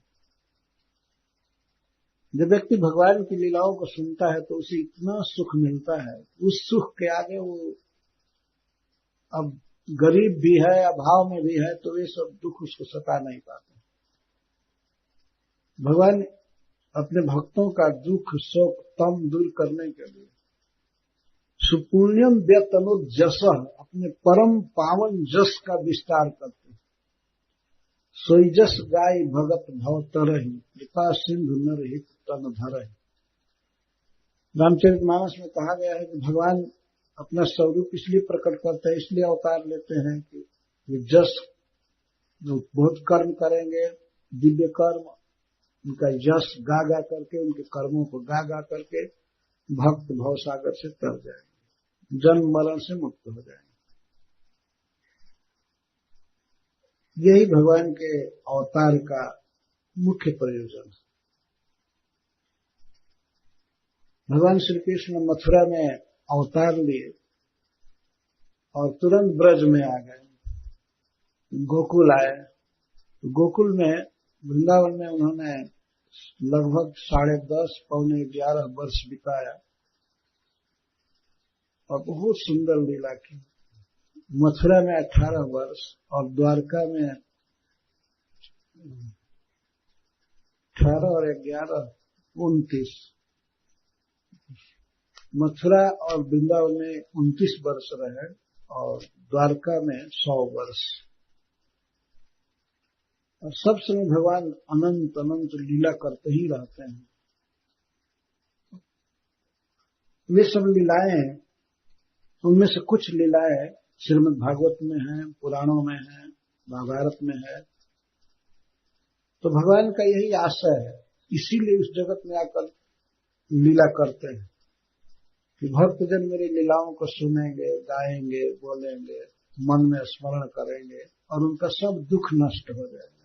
जब व्यक्ति भगवान की लीलाओं को सुनता है तो उसे इतना सुख मिलता है, उस सुख के आगे वो अब गरीब भी है, अभाव में भी है, तो ये सब दुख उसको सता नहीं पाते। भगवान अपने भक्तों का दुख, शोक, तम दूर करने के लिए सुपुण्यम व्यतनुत जस, अपने परम पावन जस का विस्तार करते हैं। सोई जस गाय भगत भव तरहि, कृपा सिंधु नरहित तन धरहि। रामचरितमानस में कहा गया है कि भगवान अपना स्वरूप इसलिए प्रकट करते हैं, इसलिए अवतार लेते हैं कि वे जस, जो बहुत कर्म करेंगे, दिव्य कर्म, उनका यश गा गा करके, उनके कर्मों को गा गा करके भक्त भवसागर से तर जाएंगे, जन्म मरण से मुक्त हो जाएंगे। यही भगवान के अवतार का मुख्य प्रयोजन है। भगवान श्री कृष्ण मथुरा में अवतार लिए और तुरंत ब्रज में आ गए, गोकुल आए। गोकुल में, वृंदावन में उन्होंने लगभग 10.5 पौने 11 वर्ष बिताया और बहुत सुंदर लीला की। मथुरा में 18 वर्ष और द्वारका में 18 और 11 29। मथुरा और वृंदावन में 29 वर्ष रहे और द्वारका में 100 वर्ष। और सब समय भगवान अनंत अनंत लीला करते ही रहते हैं। वे सब लीलाएं, उनमें से कुछ लीलाएं श्रीमद् भागवत में हैं, पुराणों में हैं, महाभारत में है। तो भगवान का यही आशय है, इसीलिए इस जगत में आकर लीला करते हैं कि भक्तजन मेरी लीलाओं को सुनेंगे, गाएंगे, बोलेंगे, मन में स्मरण करेंगे और उनका सब दुख नष्ट हो जाएगा।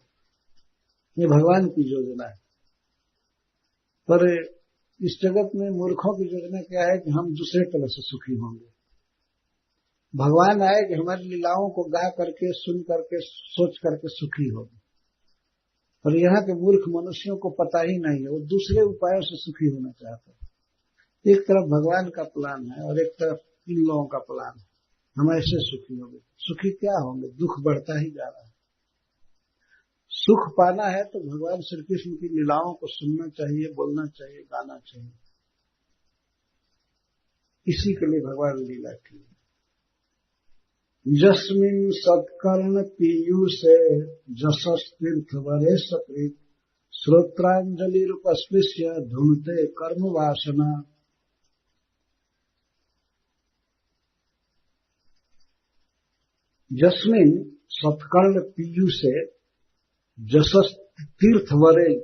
ये भगवान की योजना है। पर इस जगत में मूर्खों की योजना क्या है कि हम दूसरे तरह से सुखी होंगे। भगवान आए कि हमारी लीलाओं को गा करके, सुन करके, सोच करके सुखी होंगे। और यहाँ के मूर्ख मनुष्यों को पता ही नहीं है, वो दूसरे उपायों से सुखी होना चाहते हैं। एक तरफ भगवान का प्लान है और एक तरफ इन लोगों का प्लान है, हम ऐसे सुखी होंगे। सुखी क्या होंगे? दुख बढ़ता ही जा रहा है। सुख पाना है तो भगवान श्री कृष्ण की लीलाओं को सुनना चाहिए, बोलना चाहिए, गाना चाहिए। इसी के लिए भगवान लीला की। यस्मिन् सत्कर्ण पीयूषे जशस्तीर्थ वरे सकृत श्रोत्रांजलिरुपस्पृश्य धुनते कर्म वासना। यस्मिन् सत्कर्ण पीयूषे जशस्तीर्थ वरे,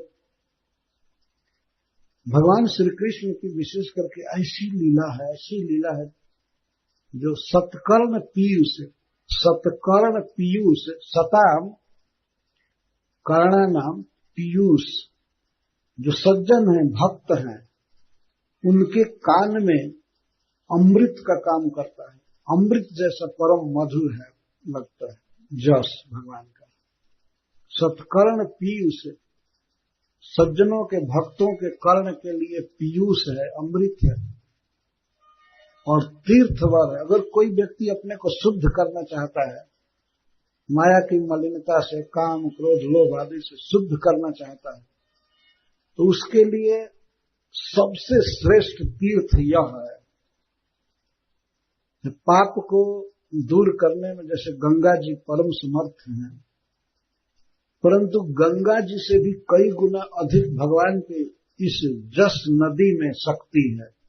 भगवान श्री कृष्ण की विशेष करके ऐसी लीला है जो सत्कर्ण पीयूष, सत्कर्ण पीयूष, सताम कर्णानाम पीयूष, जो सज्जन हैं, भक्त हैं, उनके कान में अमृत का काम करता है। अमृत जैसा परम मधुर है, लगता है जस भगवान का। सत्कर्ण पीयूष, सज्जनों के, भक्तों के कर्ण के लिए पीयूष है, अमृत है। और तीर्थवर, अगर कोई व्यक्ति अपने को शुद्ध करना चाहता है, माया की मलिनता से, काम क्रोध लोभ आदि से शुद्ध करना चाहता है, तो उसके लिए सबसे श्रेष्ठ तीर्थ यह है। पाप को दूर करने में जैसे गंगा जी परम समर्थ हैं, परंतु गंगा जी से भी कई गुना अधिक भगवान के इस जस नदी में शक्ति है।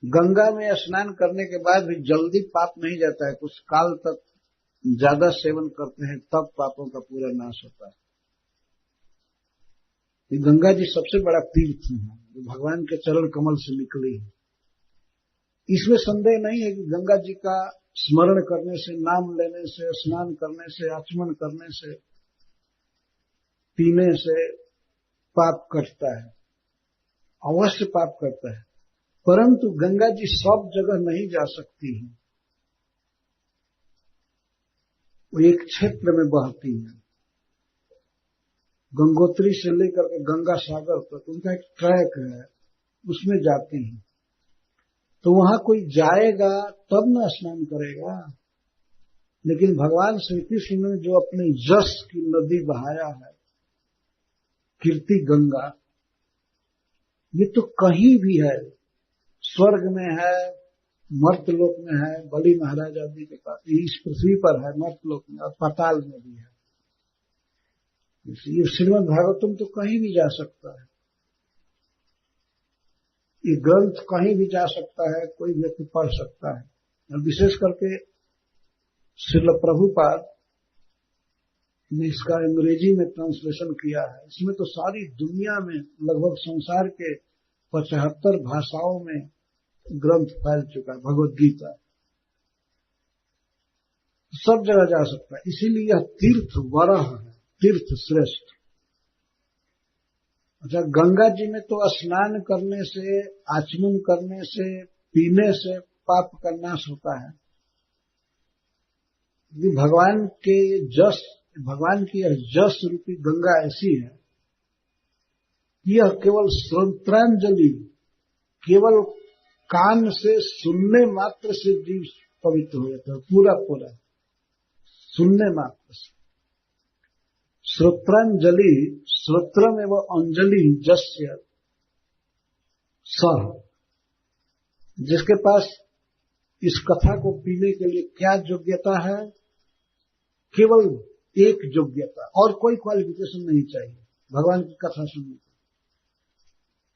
गंगा में स्नान करने के बाद भी जल्दी पाप नहीं जाता है, कुछ काल तक ज्यादा सेवन करते हैं तब पापों का पूरा नाश होता है। ये गंगा जी सबसे बड़ा तीर्थ है जो भगवान के चरण कमल से निकली है। इसमें संदेह नहीं है कि गंगा जी का स्मरण करने से, नाम लेने से, स्नान करने से, आचमन करने से, पीने से पाप कटता है, अवश्य पाप करता है। परंतु गंगा जी सब जगह नहीं जा सकती है, वो एक क्षेत्र में बहती है। गंगोत्री से लेकर के गंगा सागर तक उनका एक ट्रैक है, उसमें जाती है। तो वहां कोई जाएगा तब न स्नान करेगा। लेकिन भगवान श्री कृष्ण ने जो अपने यश की नदी बहाया है, कीर्ति गंगा, ये तो कहीं भी है, स्वर्ग में है, मर्तलोक में है, बलि महाराज आदि के पास, इस पृथ्वी पर है, मर्तलोक में, और पाताल में भी है। ये श्रीमद् भागवतम तो कहीं भी जा सकता है, ये ग्रंथ कहीं भी जा सकता है, कोई व्यक्ति पढ़ सकता है। और विशेष करके श्रील प्रभुपाद ने इसका अंग्रेजी में ट्रांसलेशन किया है। इसमें तो सारी दुनिया में, लगभग संसार के 75 भाषाओं में ग्रंथ फैल चुका है, भगवद गीता सब जगह जा सकता है। इसीलिए यह तीर्थ वरह है, तीर्थ श्रेष्ठ। अच्छा, गंगा जी में तो स्नान करने से, आचमन करने से, पीने से पाप का नाश होता है। भगवान के जस, भगवान की यह जस रूपी गंगा ऐसी है, यह केवल श्रोत्रांजलि, केवल कान से सुनने मात्र से जीव पवित्र हो जाता है, पूरा पूरा सुनने मात्र से। श्रोत्रांजलि, श्रोत्रम एवं अंजलि जस्य सह, जिसके पास इस कथा को पीने के लिए क्या योग्यता है? केवल एक योग्यता, और कोई क्वालिफिकेशन नहीं चाहिए भगवान की कथा सुनने की,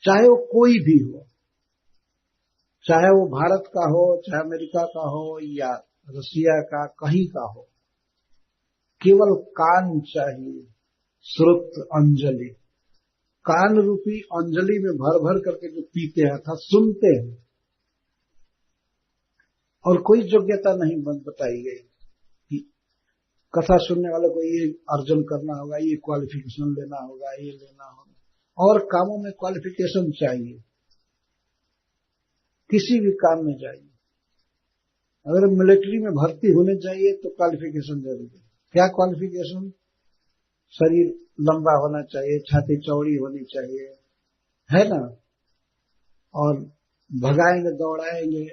चाहे वो कोई भी हो, चाहे वो भारत का हो, चाहे अमेरिका का हो, या रसिया का, कहीं का हो, केवल कान चाहिए। श्रुत अंजलि, कान रूपी अंजलि में भर भर करके जो पीते हैं अर्थात सुनते हैं, और कोई योग्यता नहीं बताई गई कि कथा सुनने वाले को ये अर्जन करना होगा, ये क्वालिफिकेशन लेना होगा, ये लेना होगा। और कामों में क्वालिफिकेशन चाहिए, किसी भी काम में जाइए। अगर मिलिट्री में भर्ती होने चाहिए तो क्वालिफिकेशन जरूरी है। क्या क्वालिफिकेशन? शरीर लंबा होना चाहिए, छाती चौड़ी होनी चाहिए, है ना, और भगाएंगे, दौड़ाएंगे,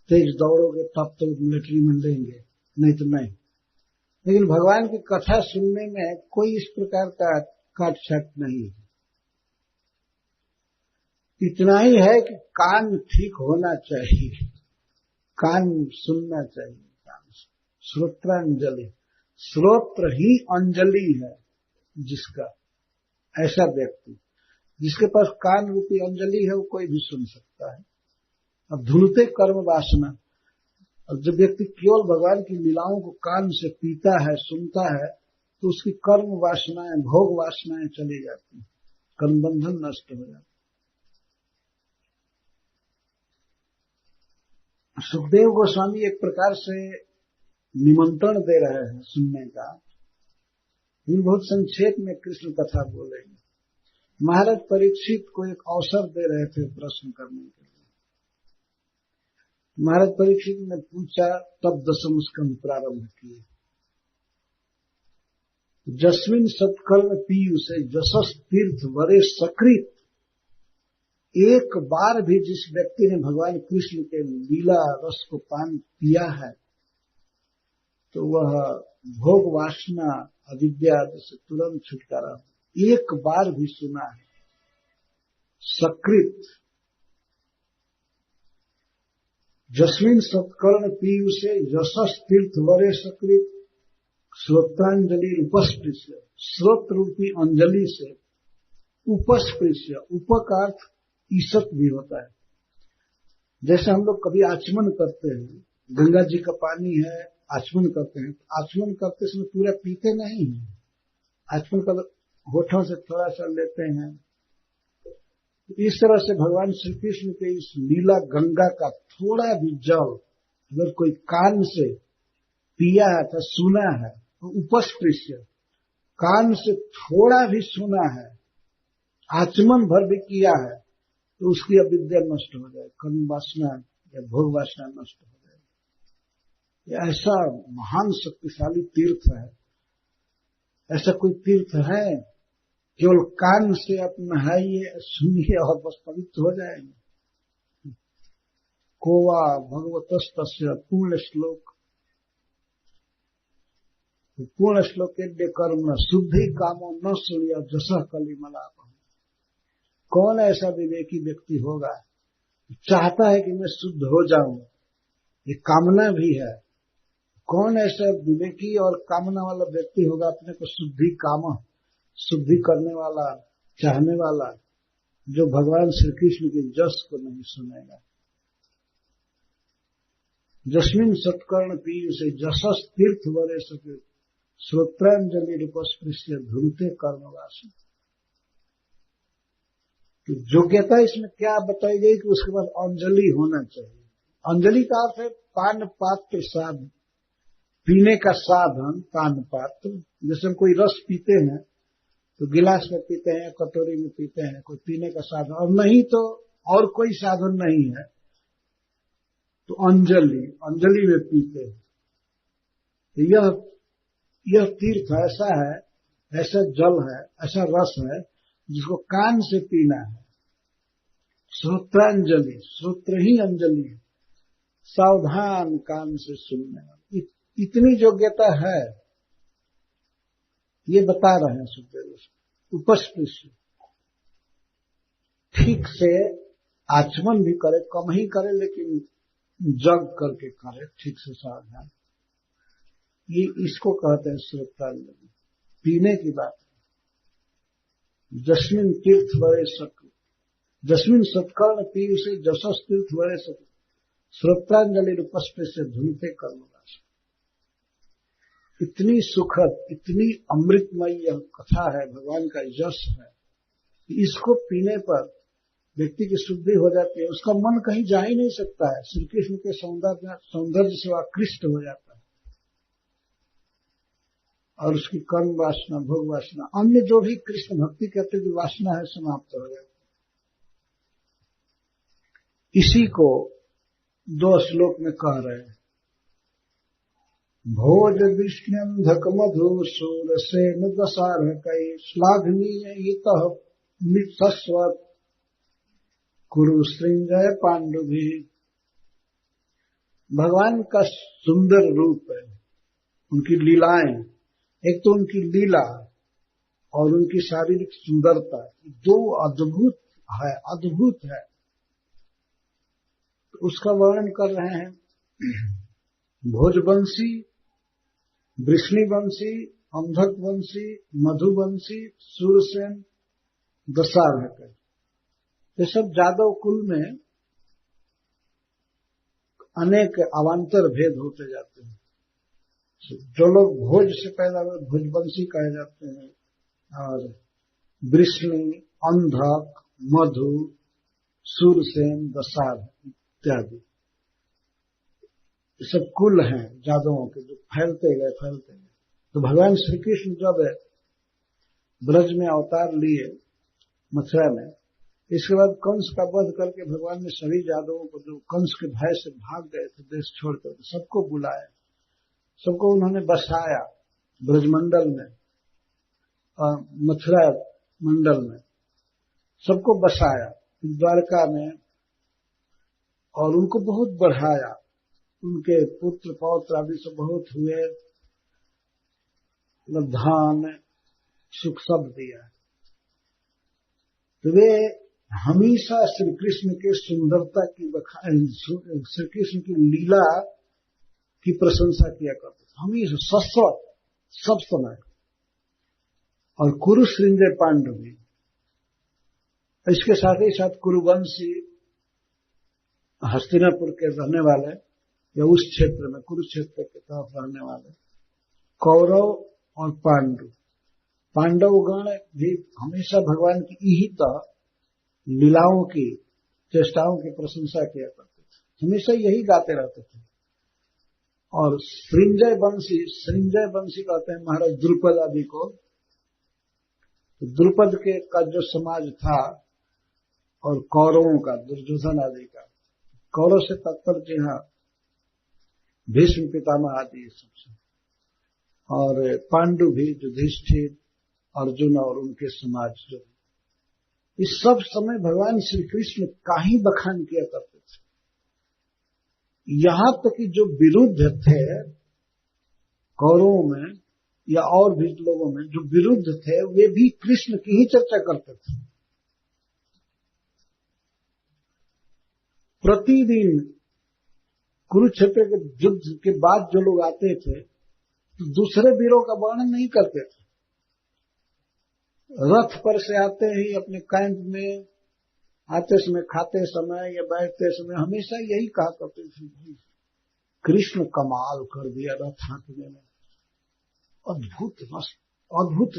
तेज दौड़ोगे तब तो मिलिट्री में लेंगे, नहीं तो नहीं। लेकिन भगवान की कथा सुनने में कोई इस प्रकार का काट-छाट नहीं है। इतना ही है कि कान ठीक होना चाहिए, कान सुनना चाहिए, कान से। श्रोत्रांजलि, श्रोत्र ही अंजलि है जिसका, ऐसा व्यक्ति जिसके पास कान रूपी अंजलि है वो कोई भी सुन सकता है। अब धुनते कर्म वासना, और जब व्यक्ति केवल भगवान की लीलाओं को कान से पीता है, सुनता है, तो उसकी कर्म वासनाएं, भोग वासनाएं चली जाती हैं, कर्म बंधन नष्ट हो जाता है। सुखदेव गोस्वामी एक प्रकार से निमंत्रण दे रहे हैं सुनने का। इन बहुत संक्षेप में कृष्ण कथा बोलेंगे। महाराज परीक्षित को एक अवसर दे रहे थे प्रश्न करने के लिए। महाराज परीक्षित ने पूछा, तब दशम स्कंध प्रारंभ किए। जस्मिन सत्कर्म पीयूष जशस तीर्थ वरे सकृत, एक बार भी जिस व्यक्ति ने भगवान कृष्ण के लीला रस को पान किया है तो वह भोग वासना अविद्या से तुरंत छुटकारा, एक बार भी सुना है। सकृत, जस्मिन सत्कर्ण पीयूषे यशस तीर्थ वरे सकृत, श्रोत्रांजलि उपस्पृश्य, श्रोत रूपी अंजलि से उपस्पृश्य, उप का अर्थ ईसत भी होता है। जैसे हम लोग कभी आचमन करते हैं, गंगा जी का पानी है, आचमन करते हैं, आचमन करते समय पूरा पीते नहीं हैं, आचमन कर होठों से थोड़ा सा लेते हैं। इस तरह से भगवान श्री कृष्ण के इस लीला गंगा का थोड़ा भी जल अगर कोई कान से पिया है तो सुना है, तो उपस्पृश्य, कान से थोड़ा भी सुना है, आचमन भर भी किया है, तो उसकी अविद्या नष्ट हो जाए, कर्म वासना या भोग वासना नष्ट हो जाए। यह ऐसा महान शक्तिशाली तीर्थ है। ऐसा कोई तीर्थ है? केवल कान से आप नहाइए, सुनिए और बस पवित्र हो जाएंगे। कोवा भगवतस्तस्य पूर्ण श्लोक, पूर्ण श्लोक कर्म न शुद्धि कामो न सुनिया जसह कलिमलाप। कौन ऐसा विवेकी व्यक्ति होगा चाहता है कि मैं शुद्ध हो जाऊं, ये कामना भी है। कौन ऐसा विवेकी और कामना वाला व्यक्ति होगा अपने को शुद्धि काम, शुद्धि करने वाला, चाहने वाला, जो भगवान श्री कृष्ण के जस को नहीं सुनेगा। जस्मिन सत्कर्ण पीयूष जसस तीर्थ वरे सके, श्रोत्रांजलि रूपस्पृश्य धुनते कर्मवासी। तो योग्यता इसमें क्या बताई गई कि उसके बाद अंजलि होना चाहिए। अंजलि का अर्थ है पान पात्र साधन, पीने का साधन, पान पात्र। जैसे हम कोई रस पीते हैं तो गिलास में पीते हैं, कटोरी में पीते हैं, कोई पीने का साधन, और नहीं तो और कोई साधन नहीं है तो अंजलि, अंजलि में पीते हैं। तो यह तीर्थ ऐसा है, ऐसा जल है, ऐसा रस है जिसको कान से पीना है। श्रोत्रांजलि, श्रोत्र ही अंजलि है, सावधान कान से सुनने वाली, इतनी योग्यता है, ये बता रहे हैं सुखदेव। उपस्पृश्य, ठीक से आचमन भी करे, कम ही करे लेकिन जग करके करे, ठीक से सावधान, ये इसको कहते हैं श्रोत्रांजलि। पीने की बात है। जस्मिन तीर्थ वरे सक, जस्मिन सत्कर्ण पीयूषे जशस तीर्थ वरे सक, श्रोत्रांजलि उपस्पृश्य धुनते कर्मवास। इतनी सुखद, इतनी अमृतमय यह कथा है, भगवान का यश है, इसको पीने पर व्यक्ति की शुद्धि हो जाती है, उसका मन कहीं जा ही नहीं सकता है, श्री कृष्ण के सौंदर्य से आकृष्ट हो जाता है, और उसकी कर्म वासना, भोग वासना, अन्य जो भी कृष्ण भक्ति करते की वासना है समाप्त हो जाती है। इसी को 2 श्लोक में कह रहे हैं। भोज विष्णुंधक मधु सूर सेन दशारह कई श्लाघनीय हित मित्सस्वत कुरु श्रृंजय पांडुभी। भगवान का सुंदर रूप है, उनकी लीलाएं, एक तो उनकी लीला और उनकी शारीरिक सुंदरता, 2 अद्भुत है, अद्भुत है। तो उसका वर्णन कर रहे हैं। भोजवंशी वृष्णिवंशी, अंधकवंशी, मधुवंशी, सूरसेन, दशारहक, ये सब जादव कुल में अनेक अवान्तर भेद होते जाते हैं। जो लोग भोज से पैदा हुए भोजवंशी कहे जाते हैं, और वृष्णि, अंधक, मधु, सूरसेन, दशारहक इत्यादि ये सब कुल हैं जादवों के, जो फैलते गए। तो भगवान श्री कृष्ण जब ब्रज में अवतार लिए मथुरा में, इसके बाद कंस का वध करके भगवान ने सभी जादवों को, जो कंस के भय से भाग गए थे देश छोड़कर, सबको बुलाया, सबको उन्होंने बसाया ब्रजमंडल में और मथुरा मंडल में, सबको बसाया द्वारका में, और उनको बहुत बढ़ाया। उनके पुत्र पौत्र आदि से बहुत हुए, धन सुख सब दिया। तो वे हमेशा श्री कृष्ण के सुंदरता की श्री कृष्ण की लीला की प्रशंसा किया करते थे, हमेशा सश्वत सब समय। और कुरु सृंजय पांडव भी, इसके साथ ही साथ कुरुवंशी, हस्तिनापुर के रहने वाले या उस क्षेत्र में कुरुक्षेत्र की तरफ रहने वाले कौरव और पांडवगण भी हमेशा भगवान की इहित लीलाओं की, चेष्टाओं की प्रशंसा किया करते थे, हमेशा यही गाते रहते थे। और सृंजय वंशी कहते हैं महाराज द्रुपद आदि को। तो द्रुपद के का जो समाज था, और कौरवों का, दुर्योधन आदि का, कौरव से तात्पर्य यहाँ भीष्म पितामह आदि सबसे, और पांडु भी युधिष्ठिर, अर्जुन और उनके समाज, जो इस सब समय भगवान श्री कृष्ण का ही बखान किया करते थे। यहां तक कि जो विरुद्ध थे कौरवों में या और भी लोगों में जो विरुद्ध थे, वे भी कृष्ण की ही चर्चा करते थे। प्रतिदिन कुरुक्षेत्र के युद्ध के बाद जो लोग आते थे, तो दूसरे वीरों का वर्णन नहीं करते थे। रथ पर से आते ही अपने कैंप में आते समय, खाते समय या बैठते समय हमेशा यही कहा करते थे, कृष्ण कमाल कर दिया रथ हाँकने में, अद्भुत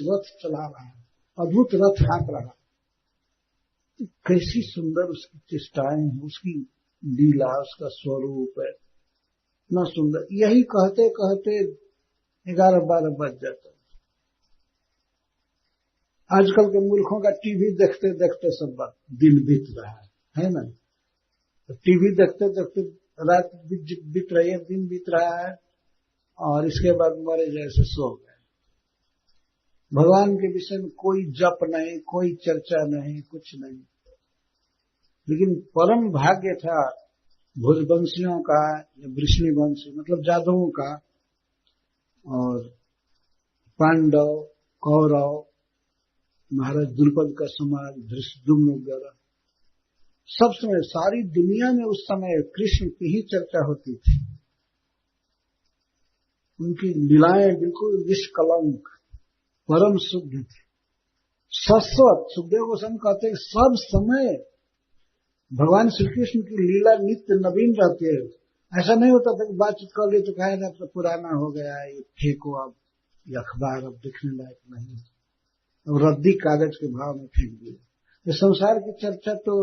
रथ चला रहा है, अद्भुत रथ हाँक रहा है। कैसी सुंदर उसकी चेष्टाएं हैं, उसकी लीला, उसका स्वरूप है, इतना सुंदर। यही कहते कहते 11-12 बज जाता। आजकल के मूर्खों का टीवी देखते देखते सब दिन बीत रहा है ना। तो टीवी देखते देखते रात बीत रही है, दिन बीत रहा है, और इसके बाद मरे जैसे सो गए। भगवान के विषय में कोई जप नहीं, कोई चर्चा नहीं, कुछ नहीं। लेकिन परम भाग्य था भोजवंशियों का या वृष्णिवंशी, मतलब जादवों का, और पांडव, कौरव, महाराज द्रुपद का समाज, धृष्टद्युम्न वगैरह, सब समय सारी दुनिया में उस समय कृष्ण की ही चर्चा होती थी। उनकी लीलाएं बिल्कुल निष्कलंक, परम शुद्ध थी, शाश्वत। सुखदेव गोस्वामी कहते हैं सब समय भगवान श्री कृष्ण की लीला नित्य नवीन रहती है। ऐसा नहीं होता था कि बातचीत कर ली तो कहेगा तो पुराना हो गया, ये फेंको, अब ये अखबार अब दिखने लायक नहीं, अब रद्दी कागज के भाव में फेंक दिए। ये संसार की चर्चा तो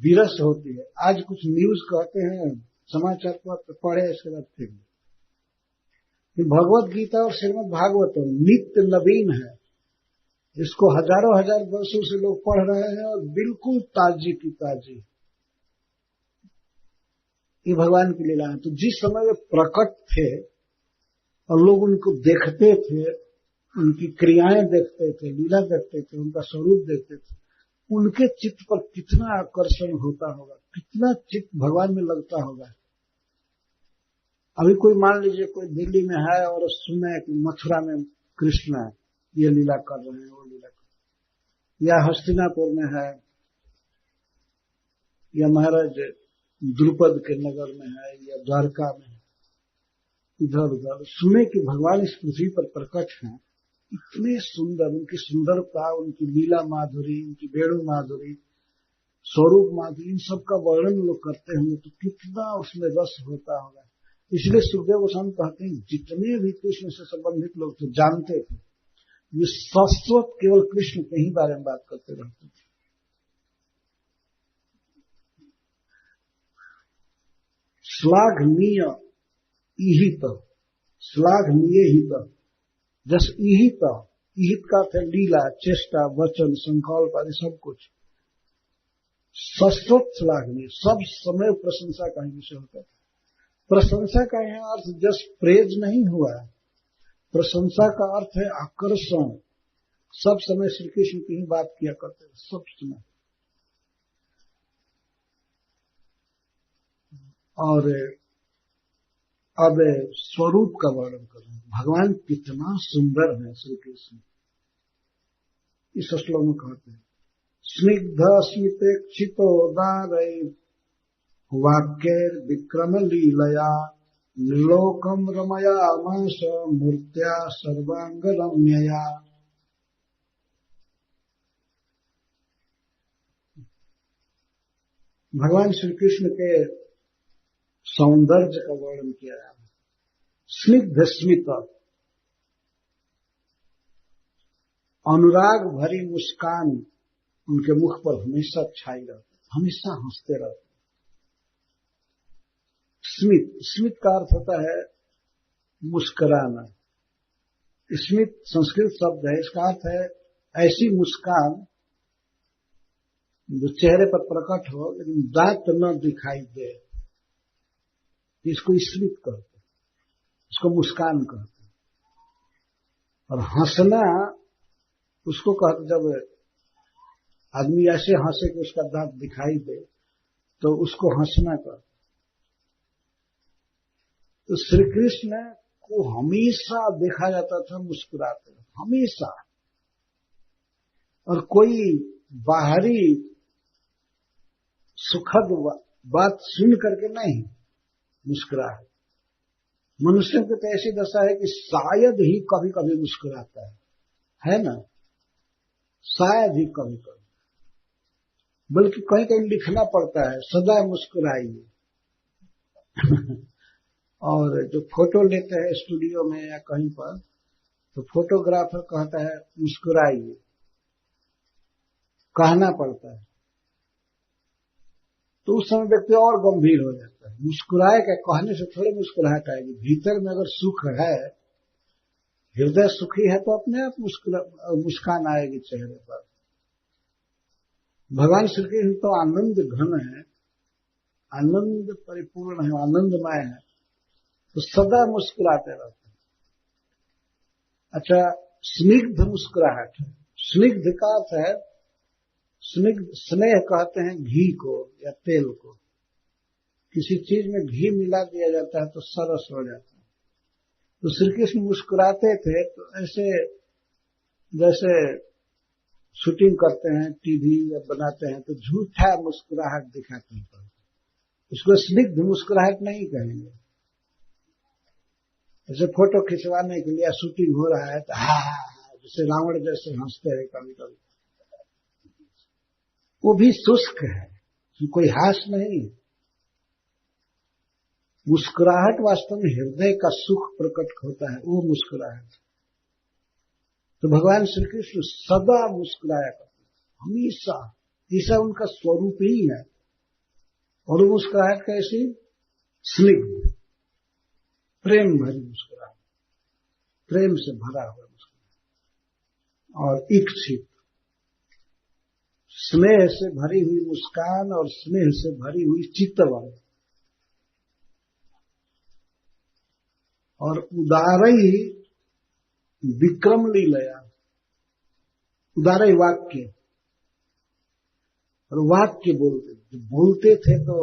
विरस होती है। आज कुछ न्यूज कहते हैं, समाचार पत्र पढ़े, इसके बाद फेंक दिए। भगवत गीता और श्रीमद् भागवतम नित्य नवीन है, इसको हजारों हजार वर्षों से लोग पढ़ रहे हैं और बिल्कुल ताजी की ताजी। ये भगवान की लीला है। तो जिस समय वे प्रकट थे और लोग उनको देखते थे, उनकी क्रियाएं देखते थे, लीला देखते थे, उनका स्वरूप देखते थे, उनके चित्त पर कितना आकर्षण होता होगा, कितना चित्त भगवान में लगता होगा। अभी कोई मान लीजिए कोई दिल्ली में है और सुने कि मथुरा में कृष्ण ये लीला कर रहे हैं, वो लीला कर रहे हैं, या हस्तिनापुर में है, या महाराज द्रुपद के नगर में है, या द्वारका में है, इधर उधर, सुने कि भगवान इस पृथ्वी पर प्रकट हैं, इतने सुंदर, उनकी सुंदरता, उनकी लीला माधुरी, उनकी वेणु माधुरी, स्वरूप माधुरी, इन सब का वर्णन लोग करते होंगे तो कितना उसमें रस होता होगा। इसलिए सुखदेव गोस्वामी कहते हैं जितने भी कृष्ण से संबंधित लोग थे जानते थे, ये शाश्वत केवल कृष्ण के ही बारे में बात करते रहते थे। श्लाघनीय ईहित, श्लाघनीय हित, जस ईहित, ईहित का अर्थ है लीला, चेष्टा, वचन, संकल्प आदि सब कुछ। शाश्वत श्लाघनीय, सब समय प्रशंसा का ही विषय होता है। प्रशंसा का यह अर्थ जस्ट प्रेज नहीं हुआ, प्रशंसा का अर्थ है आकर्षण। सब समय श्री कृष्ण की ही बात किया करते हैं, सब समय। और अब स्वरूप का वर्णन कर रहे हैं, भगवान कितना सुंदर है श्री कृष्ण। इस श्लोक में कहते हैं स्निग्ध स्मितेक्षितोदारै वाक्यैर विक्रम लीलया लोकम रमयामास मूर्त्या सर्वांग रम्यया। भगवान श्री कृष्ण के सौंदर्य का वर्णन किया है। स्निग्ध स्मित, अनुराग भरी मुस्कान उनके मुख पर हमेशा छाई रहती, हमेशा हंसते रहते। स्मित, स्मित का अर्थ होता है मुस्कुराना। स्मित संस्कृत शब्द है, इसका अर्थ है ऐसी मुस्कान जो चेहरे पर प्रकट हो लेकिन दांत न दिखाई दे, इसको स्मित कहते, इसको मुस्कान कहते। और हंसना उसको कहते जब आदमी ऐसे हंसे कि उसका दांत दिखाई दे तो उसको हंसना कहते। तो श्री कृष्ण को हमेशा देखा जाता था मुस्कुराते, हमेशा। और कोई बाहरी सुखद बात सुन करके नहीं मुस्कुराए। मनुष्य की तो ऐसी दशा है कि शायद ही कभी कभी मुस्कुराता है ना, शायद ही कभी कभी, बल्कि कहीं कहीं लिखना पड़ता है सदा मुस्कुराइए। और जो फोटो लेते हैं स्टूडियो में या कहीं पर, तो फोटोग्राफर कहता है मुस्कुराइए, कहना पड़ता है। तो उस समय व्यक्ति और गंभीर हो जाता है। मुस्कुराए क्या, कहने से थोड़ी मुस्कुराहट आएगी। भीतर में अगर सुख है, हृदय सुखी है, तो अपने आप मुस्कान आएगी चेहरे पर। भगवान श्री कृष्ण तो आनंद घन है, आनंद परिपूर्ण है, आनंदमय है, तो सदा मुस्कुराते रहते हैं। अच्छा, स्निग्ध मुस्कुराहट है। स्निग्ध का अर्थ है स्निग्ध, स्नेह कहते हैं घी को या तेल को। किसी चीज में घी मिला दिया जाता है तो सरस हो जाता है। तो श्री कृष्ण मुस्कुराते थे तो ऐसे जैसे शूटिंग करते हैं टीवी या बनाते हैं तो झूठा मुस्कुराहट दिखाते हैं, उसको स्निग्ध मुस्कुराहट नहीं कहेंगे। जैसे फोटो खिंचवाने के लिए शूटिंग हो रहा है तो जैसे रावण जैसे हंसते हैं कभी कभी, वो भी शुष्क है, कोई हास नहीं। मुस्कुराहट वास्तव में हृदय का सुख प्रकट होता है, वो मुस्कुराहट। तो भगवान श्री कृष्ण सदा मुस्कुराया करते, हमेशा, ऐसा उनका स्वरूप ही है। और वो मुस्कुराहट कैसी? स्निग्ध, प्रेम भरी मुस्कुराहट, प्रेम से भरा हुआ मुस्कुराहट। और इच्छित, स्नेह से भरी हुई मुस्कान और स्नेह से भरी हुई चित्तवन। और उदारई विक्रम लीलया, उदारई वाक्य, और वाक्य बोलते थे तो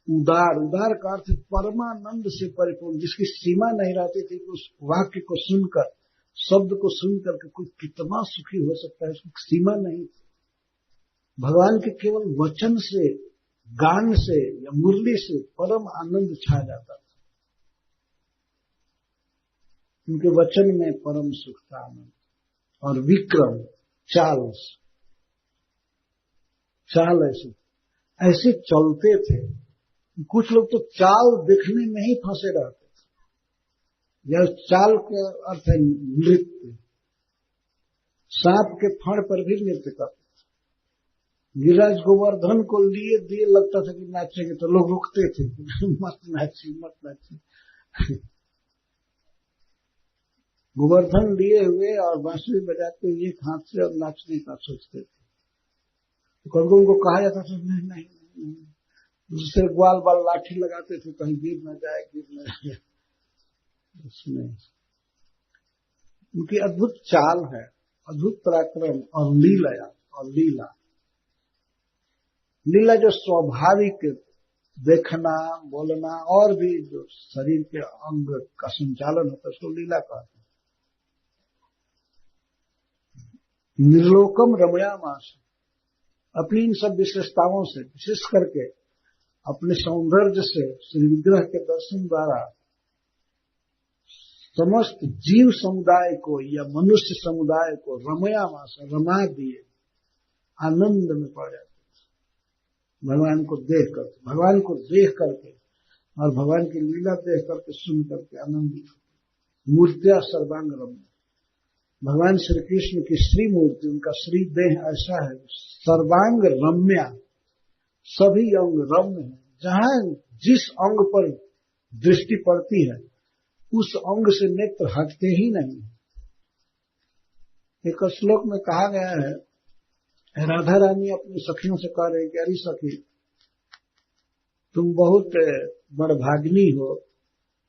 उदार, उदार का अर्थ परमानंद से परिपूर्ण, जिसकी सीमा नहीं रहती थी कि उस वाक्य को सुनकर, शब्द को सुनकर के कोई कितना सुखी हो सकता है, उसकी सीमा नहीं। भगवान के केवल वचन से, गान से या मुरली से परम आनंद छा जाता था। उनके वचन में परम सुख था आनंद। और विक्रम, चाल ऐसे चलते थे। कुछ लोग तो चाल देखने में ही फंसे रहते थे। यह चाल के अर्थ है नृत्य। सांप के फण पर भी नृत्य करते थे। गिरिराज गोवर्धन को लिए दिए लगता था कि नाचेंगे तो लोग रुकते थे मत नाची मत नाची। गोवर्धन लिए हुए और बांसुरी बजाते हुए एक हाथ से और नाचने का सोचते थे। तो कभी उनको कहा जाता था नहीं नहीं नहीं, दूसरे ग्वाल बाल लाठी लगाते थे कहीं गिर न जाए। उसमें उनकी अद्भुत चाल है, अद्भुत पराक्रम और लीला जो स्वाभाविक देखना बोलना और भी जो शरीर के अंग का संचालन होता है उसको लीला कहते हैं। निर्लोकम रमयामास, अपनी इन सब विशेषताओं से, विशेष करके अपने सौंदर्य से श्री विग्रह के दर्शन द्वारा समस्त जीव समुदाय को या मनुष्य समुदाय को रमयामास, रमा दिए, आनंद में पड़ जाते भगवान को देख करके और भगवान की लीला देख करके सुन करके आनंदित होते। मूर्तिया सर्वांग रम्य, भगवान श्री कृष्ण की श्री मूर्ति, उनका श्री देह ऐसा है सर्वांग रम्या, सभी अंग रम्य है। जहां जिस अंग पर दृष्टि पड़ती है उस अंग से नेत्र हटते ही नहीं। एक श्लोक में कहा गया है, राधा रानी अपनी सखियों से कह रही कि अरे सखी, तुम बहुत बड़भागिनी हो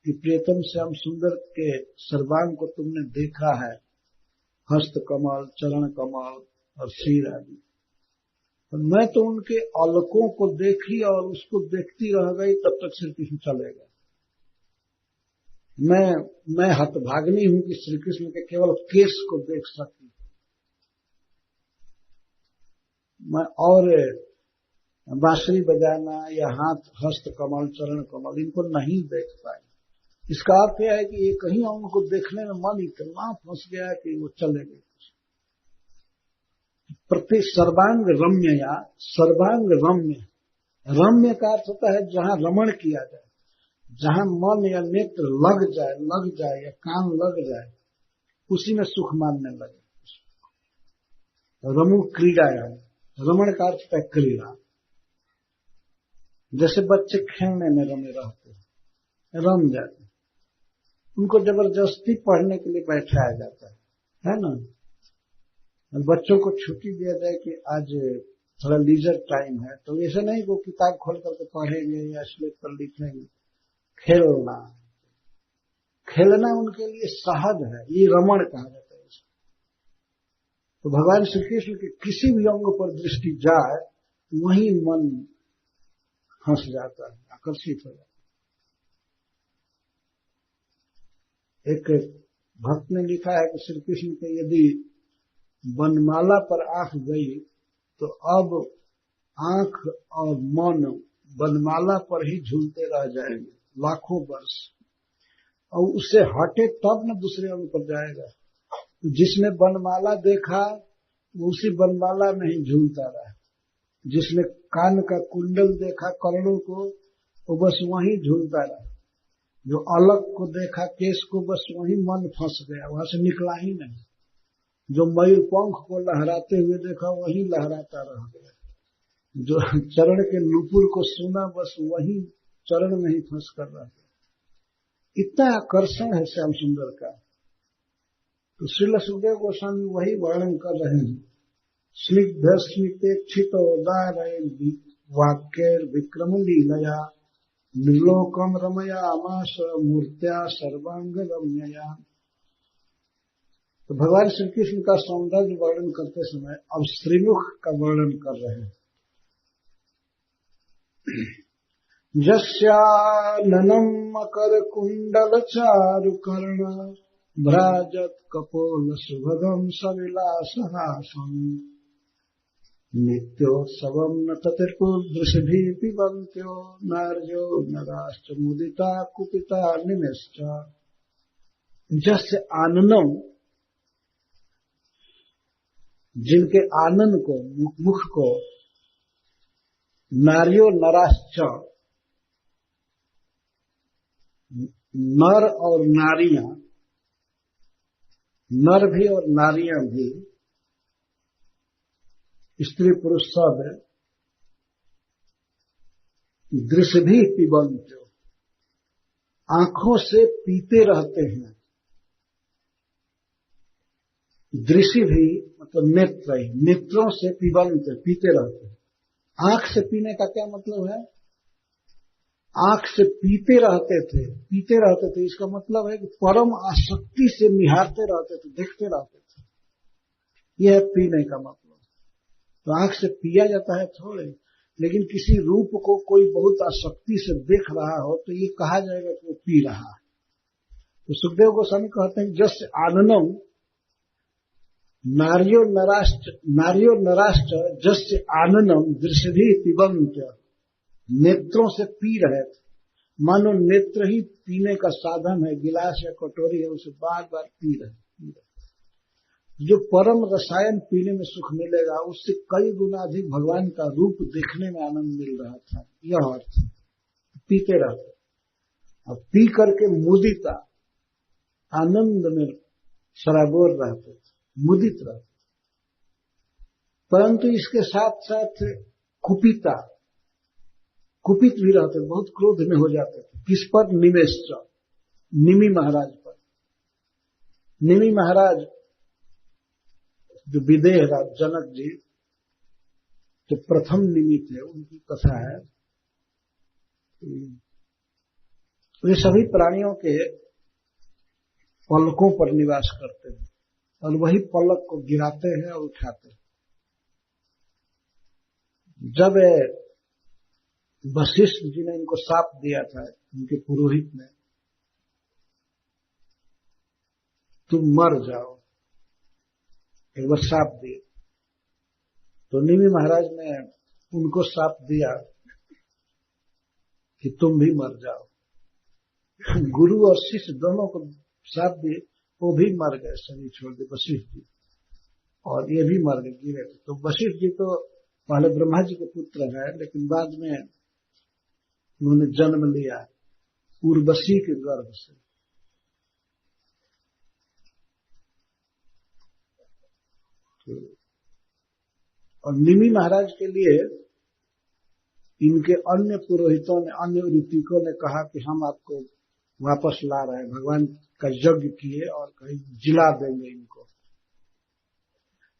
कि प्रियतम श्याम सुंदर के सर्वांग को तुमने देखा है, हस्त कमल, चरण कमल और सिर आदि। और मैं तो उनके अलकों को देखी और उसको देखती रह गई, तब तक श्री कृष्ण चले गए। मैं हतभागिनी हूं कि श्री कृष्ण के केवल केश को देख सकी, मैं और बांसुरी बजाना या हाथ हस्त कमल चरण कमल इनको नहीं देख पाई। इसका अर्थ यह है कि एक ही अंग को देखने में मन इतना फंस गया कि वो चले गए। प्रति सर्वांग रम्य या सर्वांग रम्य का अर्थ होता है जहां रमण किया जाए, जहां मन या नेत्र लग जाए या कान लग जाए, उसी में सुख मानने लगे। रमु क्रीड़ा है, रमण का अर्थ है क्रीड़ा। जैसे बच्चे खेलने में रमे रहते हैं, रम जाते, उनको जबरदस्ती पढ़ने के लिए बैठाया जाता है ना। बच्चों को छुट्टी दिया जाए कि आज थोड़ा लीजर टाइम है, तो ऐसा नहीं वो किताब खोल करके पढ़ेंगे या स्लेट पर लिखेंगे। खेलना उनके लिए सहज है, ये रमण कहा जाता है। तो भगवान श्री कृष्ण के किसी भी अंग पर दृष्टि जाए वहीं मन हंस जाता है, आकर्षित हो जाता है। एक भक्त ने लिखा है कि श्री कृष्ण के यदि बनमाला पर आंख गई तो अब आंख और मन बनमाला पर ही झूलते रह जाएंगे लाखों वर्ष, और उससे हटे तब न दूसरे अंग पर जाएगा। जिसने बनमाला देखा वो उसी बनमाला में ही झूलता रहा, जिसने कान का कुंडल देखा कर्णों को वो बस वहीं झूलता रहा, जो अलग को देखा केश को बस वहीं मन फंस गया, वहां से निकला ही नहीं। जो मयूर पंख को लहराते हुए देखा वहीं लहराता रह गया, जो चरण के नुपुर को सुना बस वहीं चरण में ही फंस कर रह गया। इतना आकर्षण है श्याम सुंदर का। तो श्रील सुखदेव गोस्वामी वही वर्णन कर रहे हैं। स्निग्ध स्मितेक्षितोदारयन् वाक्यैर् विक्रम लीलया निर्लोकम रमयामास मूर्त्या सर्वांग रम्यया। तो भगवान श्री कृष्ण का सौंदर्य वर्णन करते समय अब श्रीमुख का वर्णन कर रहे हैं। यस्याननं मकर कुंडल चारु कर्ण भ्राजत कपोल सुभगम सविलासहासम् नित्योत्सवम् न ततिर्पुदृषभिः पिबन्त्यो नार्यो नराश्च मुदिता कुपिता निमेश्च। जस्य आननम, जिनके आनन को, मुख को, नारियो नराश्च, नर और नारियां, नर भी और नारियां भी, स्त्री पुरुष सब, दृश्य भी पिबंत, आंखों से पीते रहते हैं। दृश्य भी मतलब नेत्र ही, नेत्रों से पिबंत, पीते रहते हैं। आंख से पीने का क्या मतलब है? आंख से पीते रहते थे, इसका मतलब है कि परम आसक्ति से निहारते रहते थे, देखते रहते थे। यह है पीने का मतलब। तो आंख से पिया जाता है थोड़े, लेकिन किसी रूप को कोई बहुत आसक्ति से देख रहा हो तो ये कहा जाएगा कि वो पी रहा है। तो सुखदेव गोस्वामी कहते हैं जस आननम नारियो नराष्ट्र जस्य आननम दृश्य भी पिबंत, नेत्रों से पी रहे थे। मानो नेत्र ही पीने का साधन है, गिलास या कटोरी है, उसे बार बार पी रहे। जो परम रसायन पीने में सुख मिलेगा, उससे कई गुना अधिक भगवान का रूप देखने में आनंद मिल रहा था। यह अर्थ पीते रहते, अब पी करके मुदिता, आनंद में सराबोर रहते, मुदित रहते। परंतु इसके साथ साथ कुपित भी रहते, बहुत क्रोध में हो जाते थे। किस पर? निमेश, निमि महाराज पर। निमि महाराज जो विदेह राज जनक जी जो प्रथम निमि थे, उनकी कथा है। वे सभी प्राणियों के पलकों पर निवास करते हैं और वही पलक को गिराते हैं और उठाते हैं। जब वशिष्ठ जी ने इनको शाप दिया था, उनके पुरोहित ने, तुम मर जाओ, एक बार शाप दिए, तो निमि महाराज ने उनको शाप दिया कि तुम भी मर जाओ। गुरु और शिष्य दोनों को शाप दिए, वो भी मर गए, शरीर छोड़ दिए वशिष्ठ जी, और ये भी मर गए, गिरे थे। तो वशिष्ठ जी तो पहले ब्रह्मा जी के पुत्र हैं, लेकिन बाद में उन्होंने जन्म लिया उर्वशी के गर्भ से। और निमि महाराज के लिए इनके अन्य पुरोहितों ने, अन्य ऋतिकों ने कहा कि हम आपको वापस ला रहे हैं, भगवान का यज्ञ किए और कहीं जिला देंगे इनको।